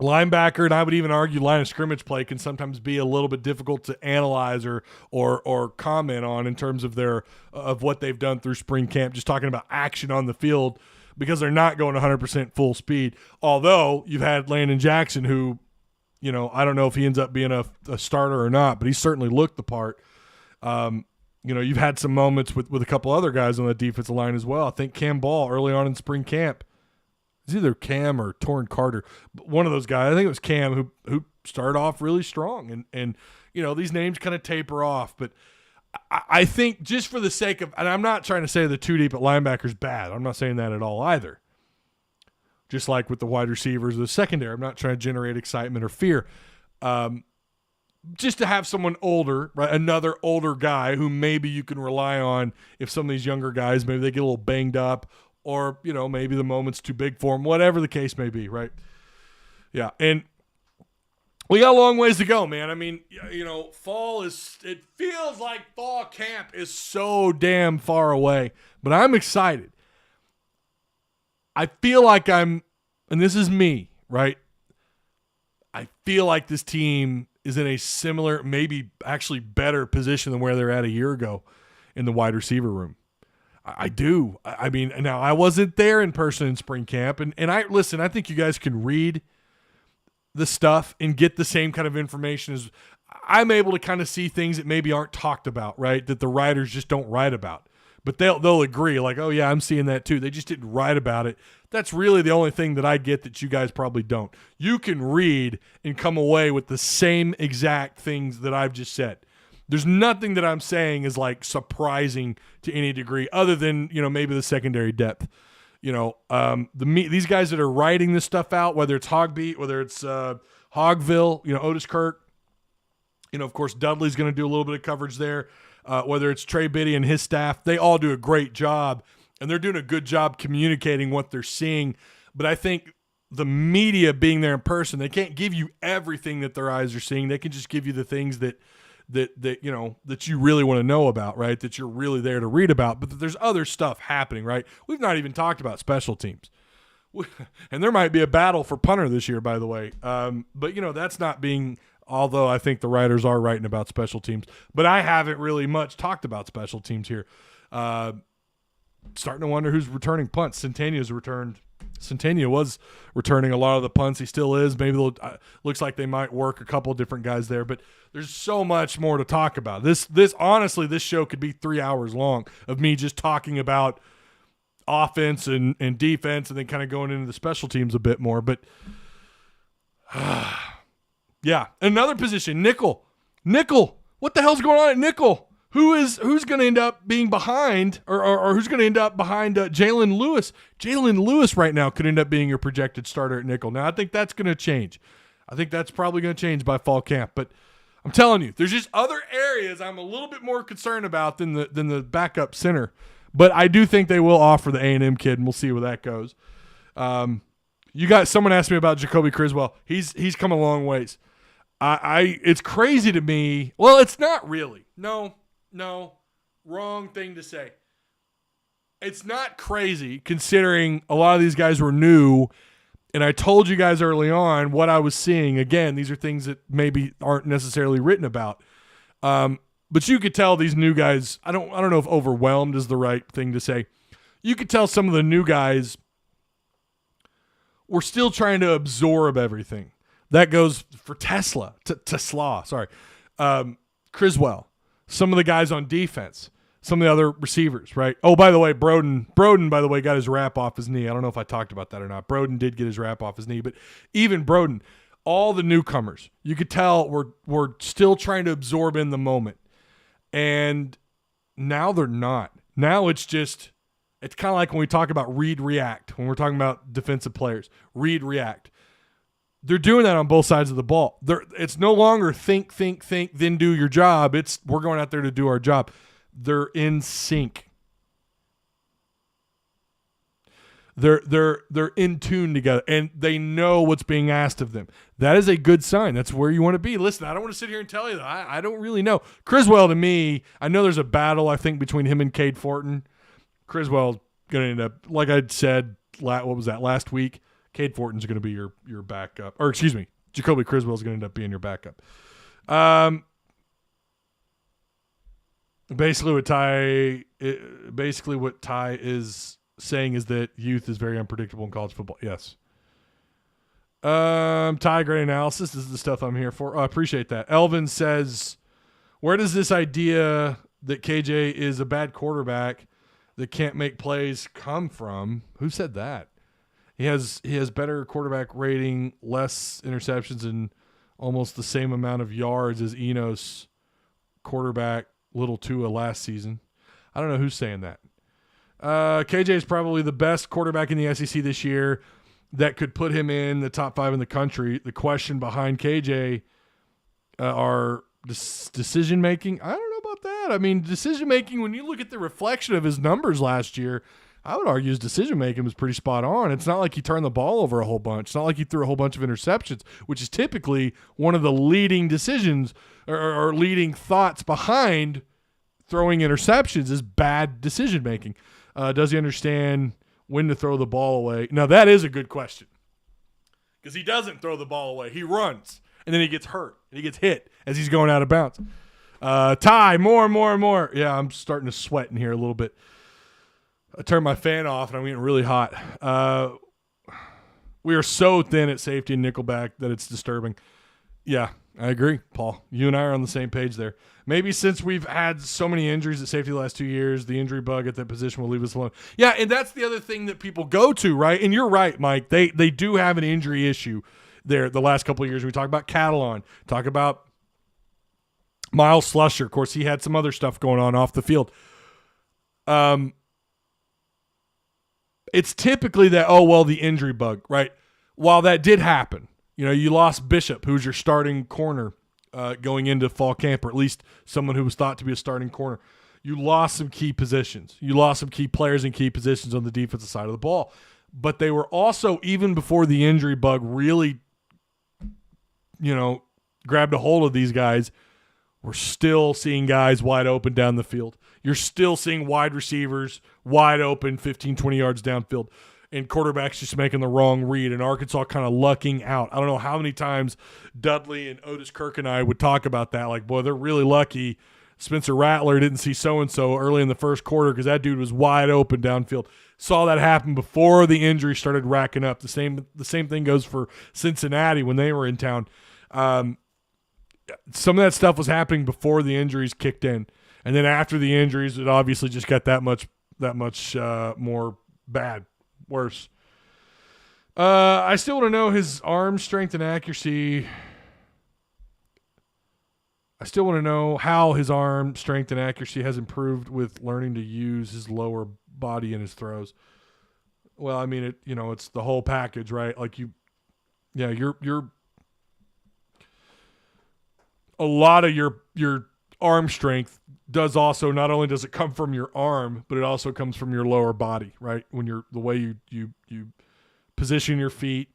Linebacker, and I would even argue line of scrimmage play can sometimes be a little bit difficult to analyze or comment on in terms of of what they've done through spring camp, just talking about action on the field because they're not going 100% full speed. Although you've had Landon Jackson who, I don't know if he ends up being a starter or not, but he certainly looked the part. You've had some moments with a couple other guys on the defensive line as well. I think Cam Ball early on in spring camp. It's either Cam or Torrin Carter. But one of those guys, I think it was Cam, who started off really strong. And these names kind of taper off. But I think just for the sake of – and I'm not trying to say the 2 deep at linebacker is bad. I'm not saying that at all either. Just like with the wide receivers or the secondary, I'm not trying to generate excitement or fear. Just to have someone older, right? Another older guy who maybe you can rely on if some of these younger guys, maybe they get a little banged up or, maybe the moment's too big for them, whatever the case may be, right? Yeah, and we got a long ways to go, man. It feels like fall camp is so damn far away, but I'm excited. I feel like and this is me, right? I feel like this team is in a similar, maybe actually better position than where they're at a year ago in the wide receiver room. I do. Now I wasn't there in person in spring camp, and I think you guys can read the stuff and get the same kind of information as I'm able to kind of see things that maybe aren't talked about, right? That the writers just don't write about. But they'll agree, like, oh, yeah, I'm seeing that too. They just didn't write about it. That's really the only thing that I get that you guys probably don't. You can read and come away with the same exact things that I've just said. There's nothing that I'm saying is, like, surprising to any degree other than, maybe the secondary depth. These guys that are writing this stuff out, whether it's Hogbeat, whether it's Hogville, Otis Kirk, of course, Dudley's going to do a little bit of coverage there. Whether it's Trey Biddy and his staff, they all do a great job, and they're doing a good job communicating what they're seeing. But I think the media being there in person, they can't give you everything that their eyes are seeing. They can just give you the things that that you know that you really want to know about, right? That you're really there to read about, but there's other stuff happening, right? We've not even talked about special teams. And there might be a battle for punter this year, by the way. But, you know, that's not being – although I think the writers are writing about special teams. But I haven't really much talked about special teams here. Starting to wonder who's returning punts. Centennia's returned. Centennia was returning a lot of the punts. He still is. Maybe looks like they might work a couple of different guys there. But there's so much more to talk about. Honestly, this show could be 3 hours long of me just talking about – offense and defense, and then kind of going into the special teams a bit more. But yeah, another position, nickel. What the hell's going on at nickel? Who's going to end up being behind, or who's going to end up behind Jalen Lewis? Jalen Lewis right now could end up being your projected starter at nickel. Now I think that's going to change. I think that's probably going to change by fall camp. But I'm telling you, there's just other areas I'm a little bit more concerned about than the backup center. But I do think they will offer the A&M kid, and we'll see where that goes. Someone asked me about Jacoby Criswell. He's come a long ways. It's crazy to me. Well, it's not really. No, wrong thing to say. It's not crazy considering a lot of these guys were new, and I told you guys early on what I was seeing. Again, these are things that maybe aren't necessarily written about. But you could tell these new guys, I don't know if overwhelmed is the right thing to say. You could tell some of the new guys were still trying to absorb everything. That goes for Criswell, some of the guys on defense, some of the other receivers, right? Oh, by the way, Broden, by the way, got his wrap off his knee. I don't know if I talked about that or not. Broden did get his wrap off his knee, but even Broden, all the newcomers, you could tell were still trying to absorb in the moment. And now they're not. Now it's kind of like when we talk about read, react, when we're talking about defensive players, read, react. They're doing that on both sides of the ball. It's no longer think, then do your job. It's we're going out there to do our job. They're in sync. They're in tune together, and they know what's being asked of them. That is a good sign. That's where you want to be. Listen, I don't want to sit here and tell you that. I don't really know. Criswell, to me, I know there's a battle, I think, between him and Cade Fortin. Criswell's going to end up, like I said, what was that, last week? Cade Fortin's going to be your backup. Or, excuse me, Jacoby Criswell's going to end up being your backup. Basically what Ty is saying is that youth is very unpredictable in college football. Yes. Ty, great analysis. This is the stuff I'm here for. I appreciate that. Elvin says, where does this idea that KJ is a bad quarterback that can't make plays come from? Who said that? He has better quarterback rating, less interceptions, and almost the same amount of yards as Enos quarterback Little Tua last season. I don't know who's saying that. KJ is probably the best quarterback in the SEC this year that could put him in the top 5 in the country. The question behind KJ are decision-making. I don't know about that. I mean, decision-making, when you look at the reflection of his numbers last year, I would argue his decision-making was pretty spot on. It's not like he turned the ball over a whole bunch. It's not like he threw a whole bunch of interceptions, which is typically one of the leading decisions or leading thoughts behind throwing interceptions is bad decision-making. Does he understand when to throw the ball away? Now, that is a good question because he doesn't throw the ball away. He runs, and then he gets hurt, and he gets hit as he's going out of bounds. Ty, more. Yeah, I'm starting to sweat in here a little bit. I turned my fan off, and I'm getting really hot. We are so thin at safety and nickelback that it's disturbing. Yeah, I agree, Paul. You and I are on the same page there. Maybe since we've had so many injuries at safety the last 2 years, the injury bug at that position will leave us alone. Yeah, and that's the other thing that people go to, right? And you're right, Mike. They do have an injury issue there the last couple of years. We talk about Kel'el, talk about Miles Slusher. Of course, he had some other stuff going on off the field. It's typically that, the injury bug, right? While that did happen, you lost Bishop, who's your starting corner going into fall camp, or at least someone who was thought to be a starting corner. You lost some key positions. You lost some key players in key positions on the defensive side of the ball. But they were also, even before the injury bug really, grabbed a hold of these guys, we're still seeing guys wide open down the field. You're still seeing wide receivers wide open 15, 20 yards downfield, and quarterbacks just making the wrong read, and Arkansas kind of lucking out. I don't know how many times Dudley and Otis Kirk and I would talk about that. Like, boy, they're really lucky Spencer Rattler didn't see so-and-so early in the first quarter because that dude was wide open downfield. Saw that happen before the injury started racking up. The same thing goes for Cincinnati when they were in town. Some of that stuff was happening before the injuries kicked in. And then after the injuries, it obviously just got that much more bad, worse. I still want to know his arm strength and accuracy. I still want to know how his arm strength and accuracy has improved with learning to use his lower body in his throws. Well, I mean, it's the whole package, right? Like you're a lot of your arm strength does also, not only does it come from your arm, but it also comes from your lower body, right? When the way you position your feet.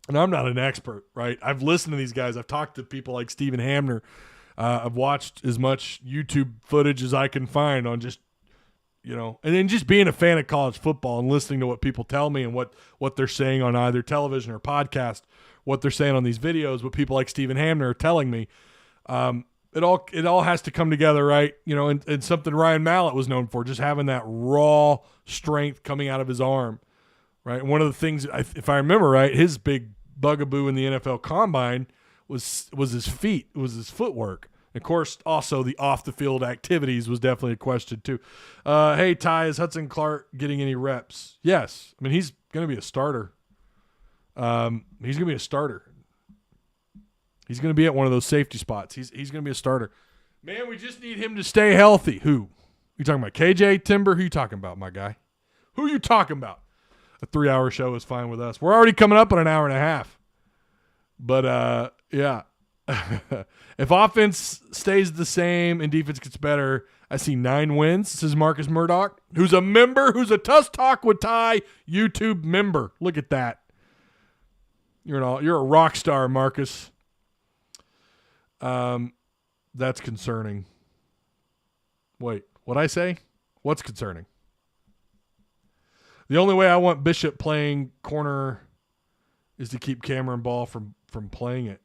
And I'm not an expert, right? I've listened to these guys. I've talked to people like Stephen Hamner. I've watched as much YouTube footage as I can find on just, and then just being a fan of college football and listening to what people tell me and what they're saying on either television or podcast, what they're saying on these videos, what people like Stephen Hamner are telling me. It all has to come together, right? And something Ryan Mallett was known for, just having that raw strength coming out of his arm, right? And one of the things, if I remember right, his big bugaboo in the NFL Combine was his feet, was his footwork. Of course, also the off-the-field activities was definitely a question too. Hey, Ty, is Hudson Clark getting any reps? Yes. I mean, he's going to be a starter. He's going to be a starter. He's going to be at one of those safety spots. He's going to be a starter. Man, we just need him to stay healthy. Who? You talking about KJ Timber? Who you talking about, my guy? Who you talking about? A 3-hour show is fine with us. We're already coming up on an hour and a half. But, yeah. If offense stays the same and defense gets better, I see 9 wins, says Marcus Murdoch, who's a member, who's a Tuss Talk with Ty YouTube member. Look at that. You're a rock star, Marcus. That's concerning. Wait, what'd I say? What's concerning? The only way I want Bishop playing corner is to keep Cameron Ball from playing it.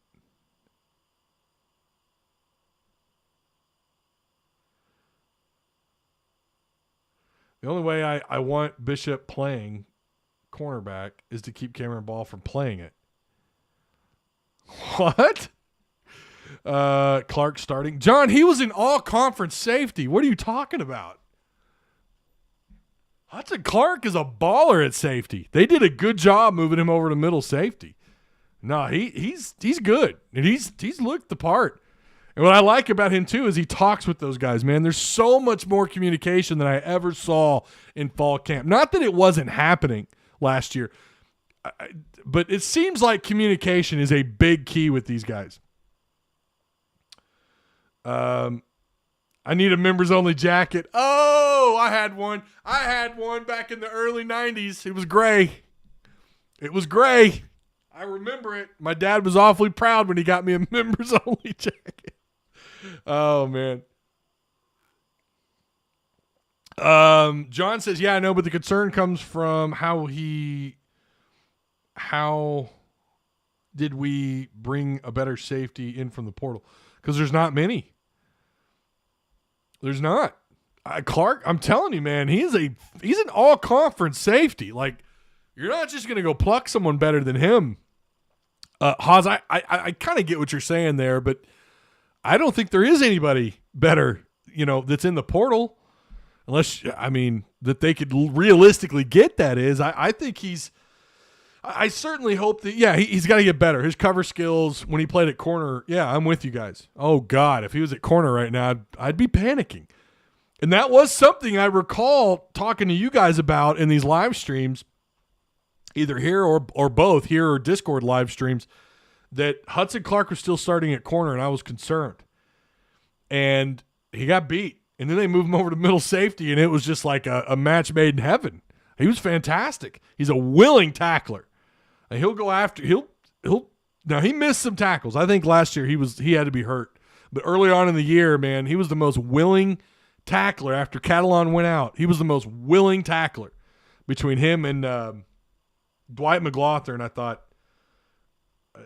The only way I want Bishop playing cornerback is to keep Cameron Ball from playing it. What? Clark starting. John, he was in all-conference safety. What are you talking about? Hudson Clark is a baller at safety. They did a good job moving him over to middle safety. No, he's good, and he's looked the part. And what I like about him, too, is he talks with those guys, man. There's so much more communication than I ever saw in fall camp. Not that it wasn't happening last year, but it seems like communication is a big key with these guys. I need a members-only jacket. Oh, I had one. I had one back in the early 90s. It was gray. I remember it. My dad was awfully proud when he got me a members-only jacket. Oh, man. John says, yeah, I know, but the concern comes from how did we bring a better safety in from the portal? Because there's not many. There's not. Clark, I'm telling you, man, he's an all-conference safety. Like, you're not just going to go pluck someone better than him. Haas, I kind of get what you're saying there, but I don't think there is anybody better, that's in the portal. Unless, that they could realistically get that is. I think I certainly hope that, he's got to get better. His cover skills when he played at corner, I'm with you guys. Oh, God, if he was at corner right now, I'd be panicking. And that was something I recall talking to you guys about in these live streams, either here or both, here or Discord live streams, that Hudson Clark was still starting at corner, and I was concerned. And he got beat. And then they moved him over to middle safety, and it was just like a match made in heaven. He was fantastic. He's a willing tackler. And he'll go after – now he missed some tackles. I think last year he had to be hurt. But early on in the year, man, he was the most willing tackler after Kel'el went out. He was the most willing tackler between him and Dwight McLaughlin, I thought,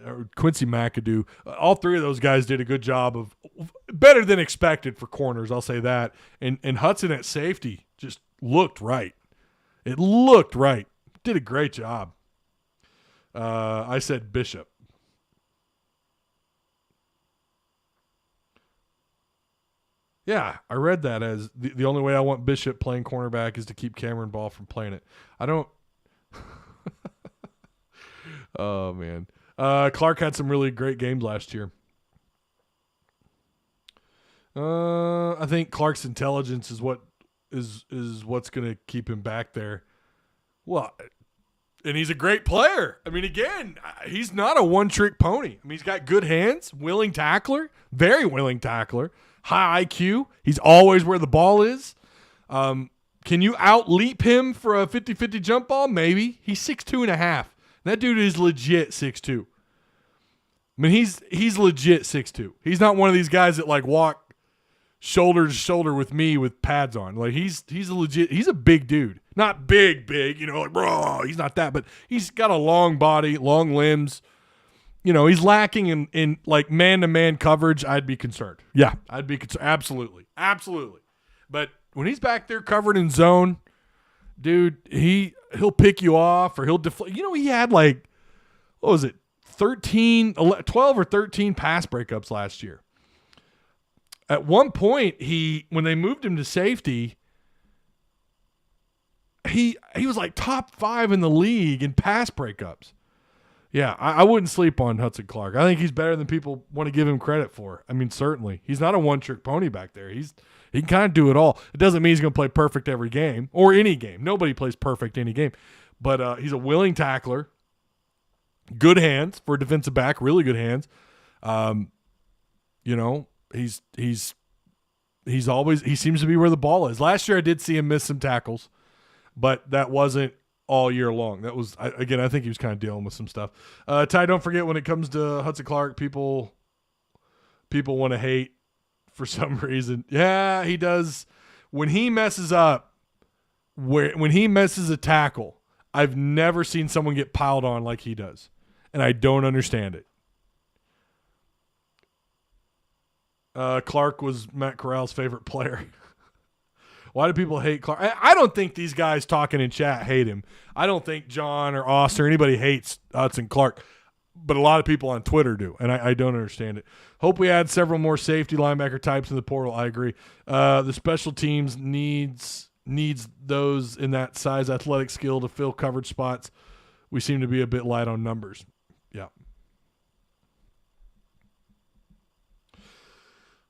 or Quincy McAdoo. All three of those guys did a good job of better than expected for corners, I'll say that. And Hudson at safety just looked right. It looked right. Did a great job. I said Bishop. Yeah, I read that as the only way I want Bishop playing cornerback is to keep Cameron Ball from playing it. I don't. Oh, man. Clark had some really great games last year. I think Clark's intelligence is what's going to keep him back there. Well, and he's a great player. I mean, again, he's not a one-trick pony. I mean, he's got good hands, willing tackler, very willing tackler, high IQ. He's always where the ball is. Can you out-leap him for a 50-50 jump ball? Maybe. He's 6'2.5". That dude is legit 6'2". I mean, he's legit 6'2". He's not one of these guys that like walk shoulder to shoulder with me with pads on. Like he's a big dude. Not big, like bro, he's not that, but he's got a long body, long limbs. He's lacking in like man-to-man coverage. I'd be concerned. Yeah, I'd be concerned. Absolutely. But when he's back there covered in zone, dude, he'll pick you off or he'll deflect. He had like, what was it, 12 or 13 pass breakups last year. At one point, when they moved him to safety, he was like top 5 in the league in pass breakups. Yeah, I wouldn't sleep on Hudson Clark. I think he's better than people want to give him credit for. I mean, certainly. He's not a one-trick pony back there. He can kind of do it all. It doesn't mean he's going to play perfect every game or any game. Nobody plays perfect any game. But he's a willing tackler. Good hands for a defensive back, really good hands. He seems to be where the ball is. Last year I did see him miss some tackles, but that wasn't all year long. That was, again, I think he was kind of dealing with some stuff. Ty, don't forget when it comes to Hudson Clark, people want to hate for some reason. Yeah, he does. When he messes up, when he messes a tackle, I've never seen someone get piled on like he does, and I don't understand it. Clark was Matt Corral's favorite player. Why do people hate Clark? I don't think these guys talking in chat hate him. I don't think John or Austin or anybody hates Hudson Clark, but a lot of people on Twitter do, and I don't understand it. Hope we add several more safety linebacker types in the portal. I agree. The special teams needs those in that size athletic skill to fill coverage spots. We seem to be a bit light on numbers. Yeah.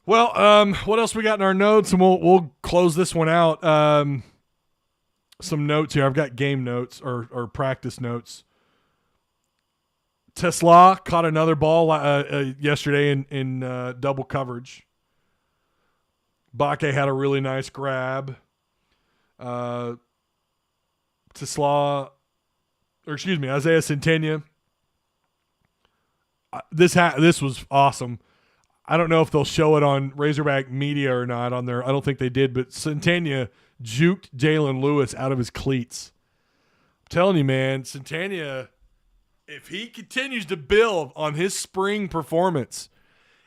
Well, what else we got in our notes? And we'll close this one out. Some notes here. I've got game notes or practice notes. Tesla caught another ball yesterday in double coverage. Bakke had a really nice grab. Isaiah Centenia. This was awesome. I don't know if they'll show it on Razorback Media or not on there. I don't think they did, but Centenia juked Jalen Lewis out of his cleats. I'm telling you, man, Centenia, if he continues to build on his spring performance,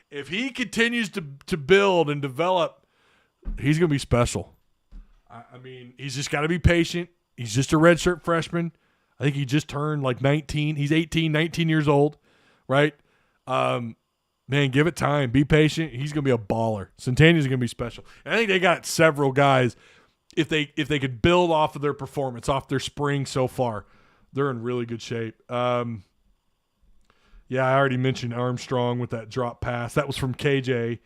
if he continues to build and develop, he's going to be special. I mean, he's just got to be patient. He's just a redshirt freshman. I think he just turned like 19. He's 18, 19 years old, right? Man, give it time. Be patient. He's going to be a baller. Centenia's going to be special. And I think they got several guys, if they could build off of their performance, off their spring so far, they're in really good shape. Yeah, I already mentioned Armstrong with that drop pass. That was from KJ.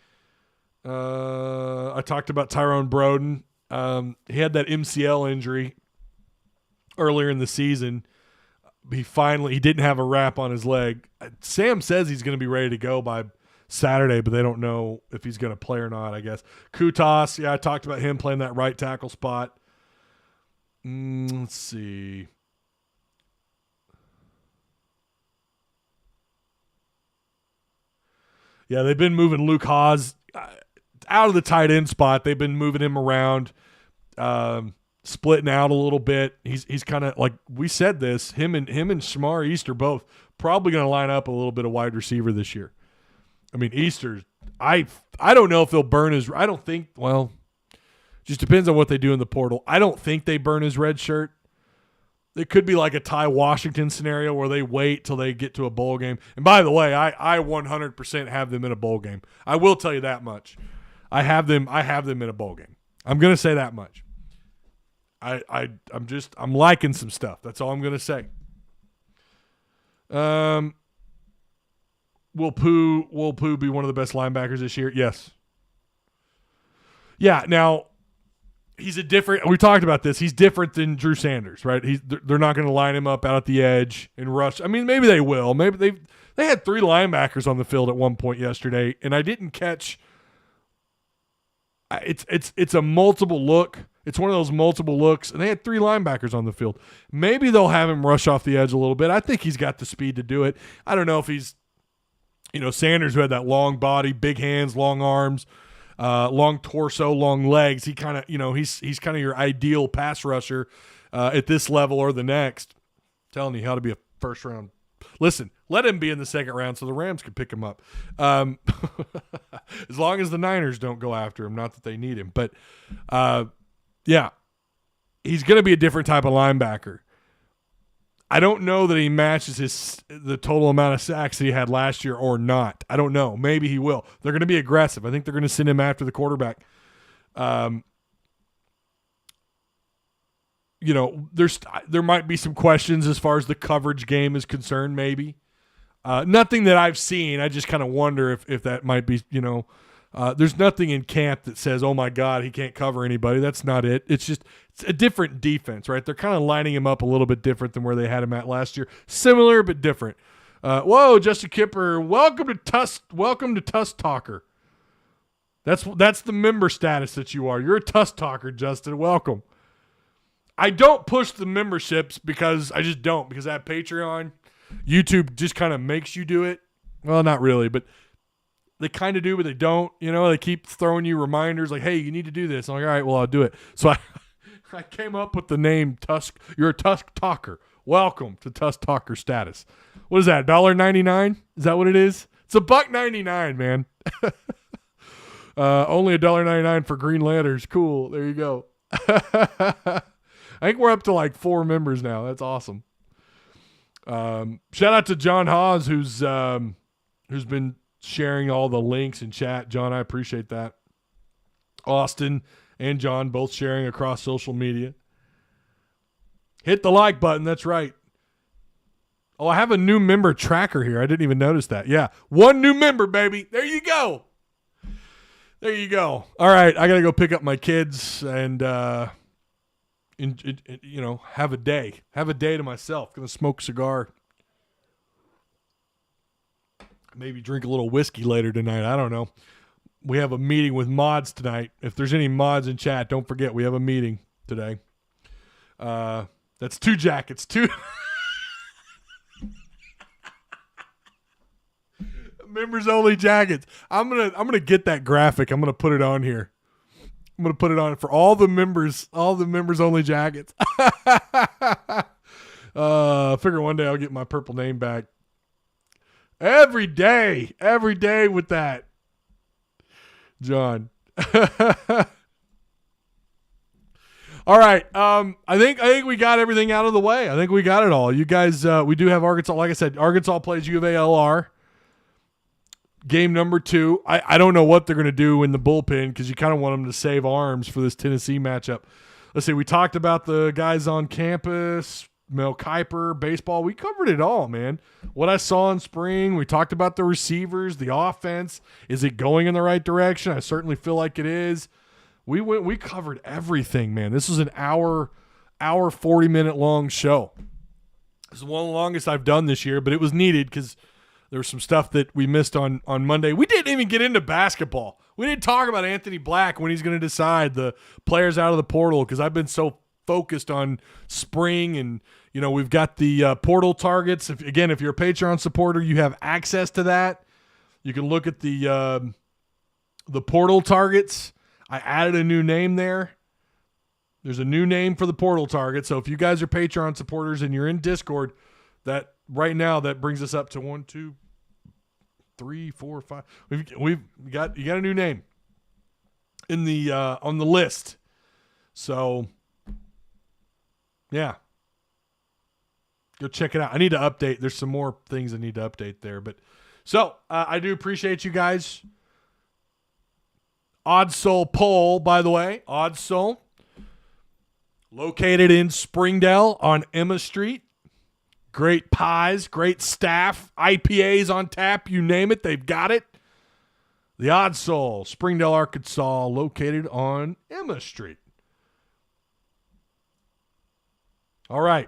I talked about Tyrone Broden. He had that MCL injury earlier in the season. He didn't have a wrap on his leg. Sam says he's going to be ready to go by Saturday, but they don't know if he's going to play or not, I guess. Kutas, yeah, I talked about him playing that right tackle spot. Let's see. Yeah, they've been moving Luke Haas out of the tight end spot. They've been moving him around, splitting out a little bit. He's kind of like we said this. Him and Shamar Easter both probably going to line up a little bit of wide receiver this year. I mean, Easter's. I don't know if they'll burn his. I don't think. Well, just depends on what they do in the portal. I don't think they burn his red shirt. It could be like a Ty Washington scenario where they wait till they get to a bowl game. And by the way, I 100% have them in a bowl game. I will tell you that much. I have them in a bowl game. I'm going to say that much. I'm liking some stuff. That's all I'm going to say. Will Pooh be one of the best linebackers this year? Yes. Yeah, now he's we talked about this. He's different than Drew Sanders, right? They're not going to line him up out at the edge and rush. I mean, maybe they will. Maybe they had 3 linebackers on the field at one point yesterday, and I didn't catch. It's a multiple look. It's one of those multiple looks, and they had 3 linebackers on the field. Maybe they'll have him rush off the edge a little bit. I think he's got the speed to do it. I don't know if he's, Sanders, who had that long body, big hands, long arms, long torso, long legs. He kind of, he's kind of your ideal pass rusher at this level or the next. I'm telling you, he ought to be a first round. Listen, let him be in the second round so the Rams can pick him up. As long as the Niners don't go after him, not that they need him. But, yeah, he's going to be a different type of linebacker. I don't know that he matches the total amount of sacks that he had last year or not. I don't know. Maybe he will. They're going to be aggressive. I think they're going to send him after the quarterback. There might be some questions as far as the coverage game is concerned, maybe. Nothing that I've seen. I just kind of wonder if that might be, there's nothing in camp that says, oh, my God, he can't cover anybody. That's not it. It's a different defense, right? They're kind of lining him up a little bit different than where they had him at last year. Similar but different. Whoa, Justin Kipper, welcome to Tuss Talker. That's the member status that you are. You're a Tuss Talker, Justin. Welcome. I don't push the memberships because I just don't. Because I have Patreon. YouTube just kind of makes you do it. Well, not really, but they kind of do, but they don't. They keep throwing you reminders like, hey, you need to do this. I'm like, all right, well, I'll do it. So I came up with the name Tusk. You're a Tusk Talker. Welcome to Tusk Talker status. What is that, $1.99? Is that what it is? It's $1.99, man. Only $1.99 for Green Lanterns. Cool. There you go. I think we're up to like 4 members now. That's awesome. Shout out to John Hawes, who's been sharing all the links in chat. John, I appreciate that. Austin and John both sharing across social media. Hit the like button. That's right. Oh, I have a new member tracker here. I didn't even notice that. Yeah. 1 new member, baby. There you go. There you go. All right. I got to go pick up my kids and, have a day. Have a day to myself. Going to smoke a cigar. Maybe drink a little whiskey later tonight. I don't know. We have a meeting with mods tonight. If there's any mods in chat, don't forget we have a meeting today. That's 2 jackets. 2 members only jackets. I'm gonna get that graphic. I'm gonna put it on here. I'm gonna put it on for all the members only jackets. Figure one day I'll get my purple name back. Every day with that, John. All right. I think we got everything out of the way. I think we got it all. You guys, we do have Arkansas. Like I said, Arkansas plays U of A LR. Game number 2. I don't know what they're going to do in the bullpen because you kind of want them to save arms for this Tennessee matchup. Let's see. We talked about the guys on campus. Mel Kiper, baseball, we covered it all, man. What I saw in spring, we talked about the receivers, the offense. Is it going in the right direction? I certainly feel like it is. We covered everything, man. This was an hour 40-minute long show. This is one of the longest I've done this year, but it was needed because there was some stuff that we missed on Monday. We didn't even get into basketball. We didn't talk about Anthony Black when he's going to decide the players out of the portal because I've been so focused on spring and we've got the portal targets. If you're a Patreon supporter, you have access to that. You can look at the The portal targets, I added a new name there. There's a new name for the portal target. So if you guys are Patreon supporters and you're in Discord, that right now that brings us up to 1, 2, 3, 4, 5. You got a new name in the on the list. So yeah. Go check it out. I need to update. There's some more things I need to update there. But so I do appreciate you guys. Odd Soul Pole, by the way. Odd Soul. Located in Springdale on Emma Street. Great pies, great staff, IPAs on tap, you name it, they've got it. The Odd Soul, Springdale, Arkansas, located on Emma Street. All right,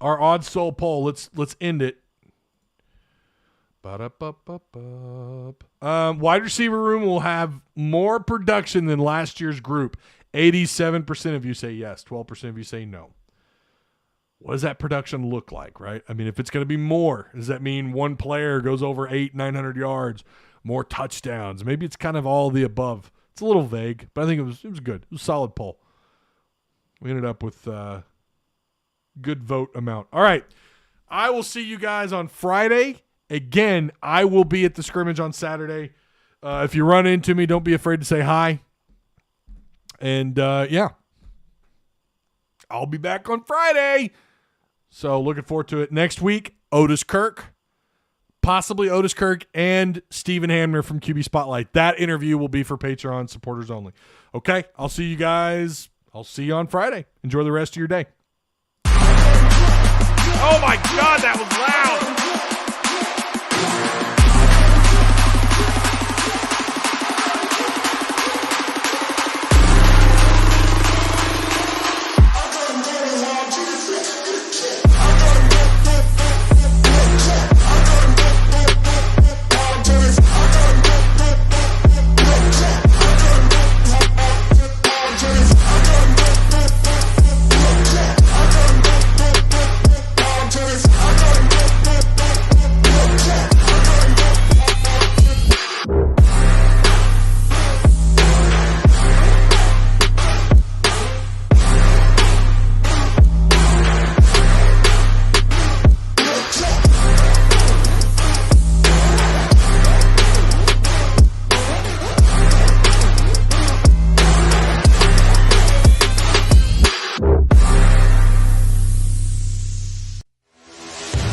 our Odd Soul poll. Let's end it. Wide receiver room will have more production than last year's group. 87% of you say yes. 12% of you say no. What does that production look like, right? I mean, if it's going to be more, does that mean one player goes over 900 yards, more touchdowns? Maybe it's kind of all the above. It's a little vague, but I think it was good. It was a solid poll. We ended up with good vote amount. All right. I will see you guys on Friday. Again, I will be at the scrimmage on Saturday. If you run into me, don't be afraid to say hi. And, yeah. I'll be back on Friday. So looking forward to it. Next week, Otis Kirk. Possibly Otis Kirk and Steven Hamner from QB Spotlight. That interview will be for Patreon supporters only. Okay, I'll see you guys. I'll see you on Friday. Enjoy the rest of your day. Oh, my God, that was loud.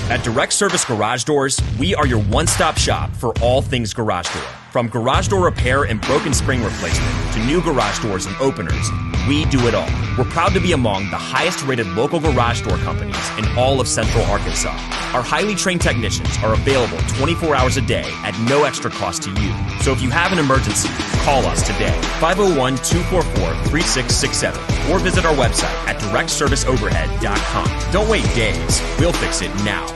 At Direct Service Garage Doors, we are your one-stop shop for all things garage door. From garage door repair and broken spring replacement to new garage doors and openers, we do it all. We're proud to be among the highest-rated local garage door companies in all of Central Arkansas. Our highly trained technicians are available 24 hours a day at no extra cost to you. So if you have an emergency, call us today, 501-244-3667, or visit our website at directserviceoverhead.com. Don't wait days. We'll fix it now.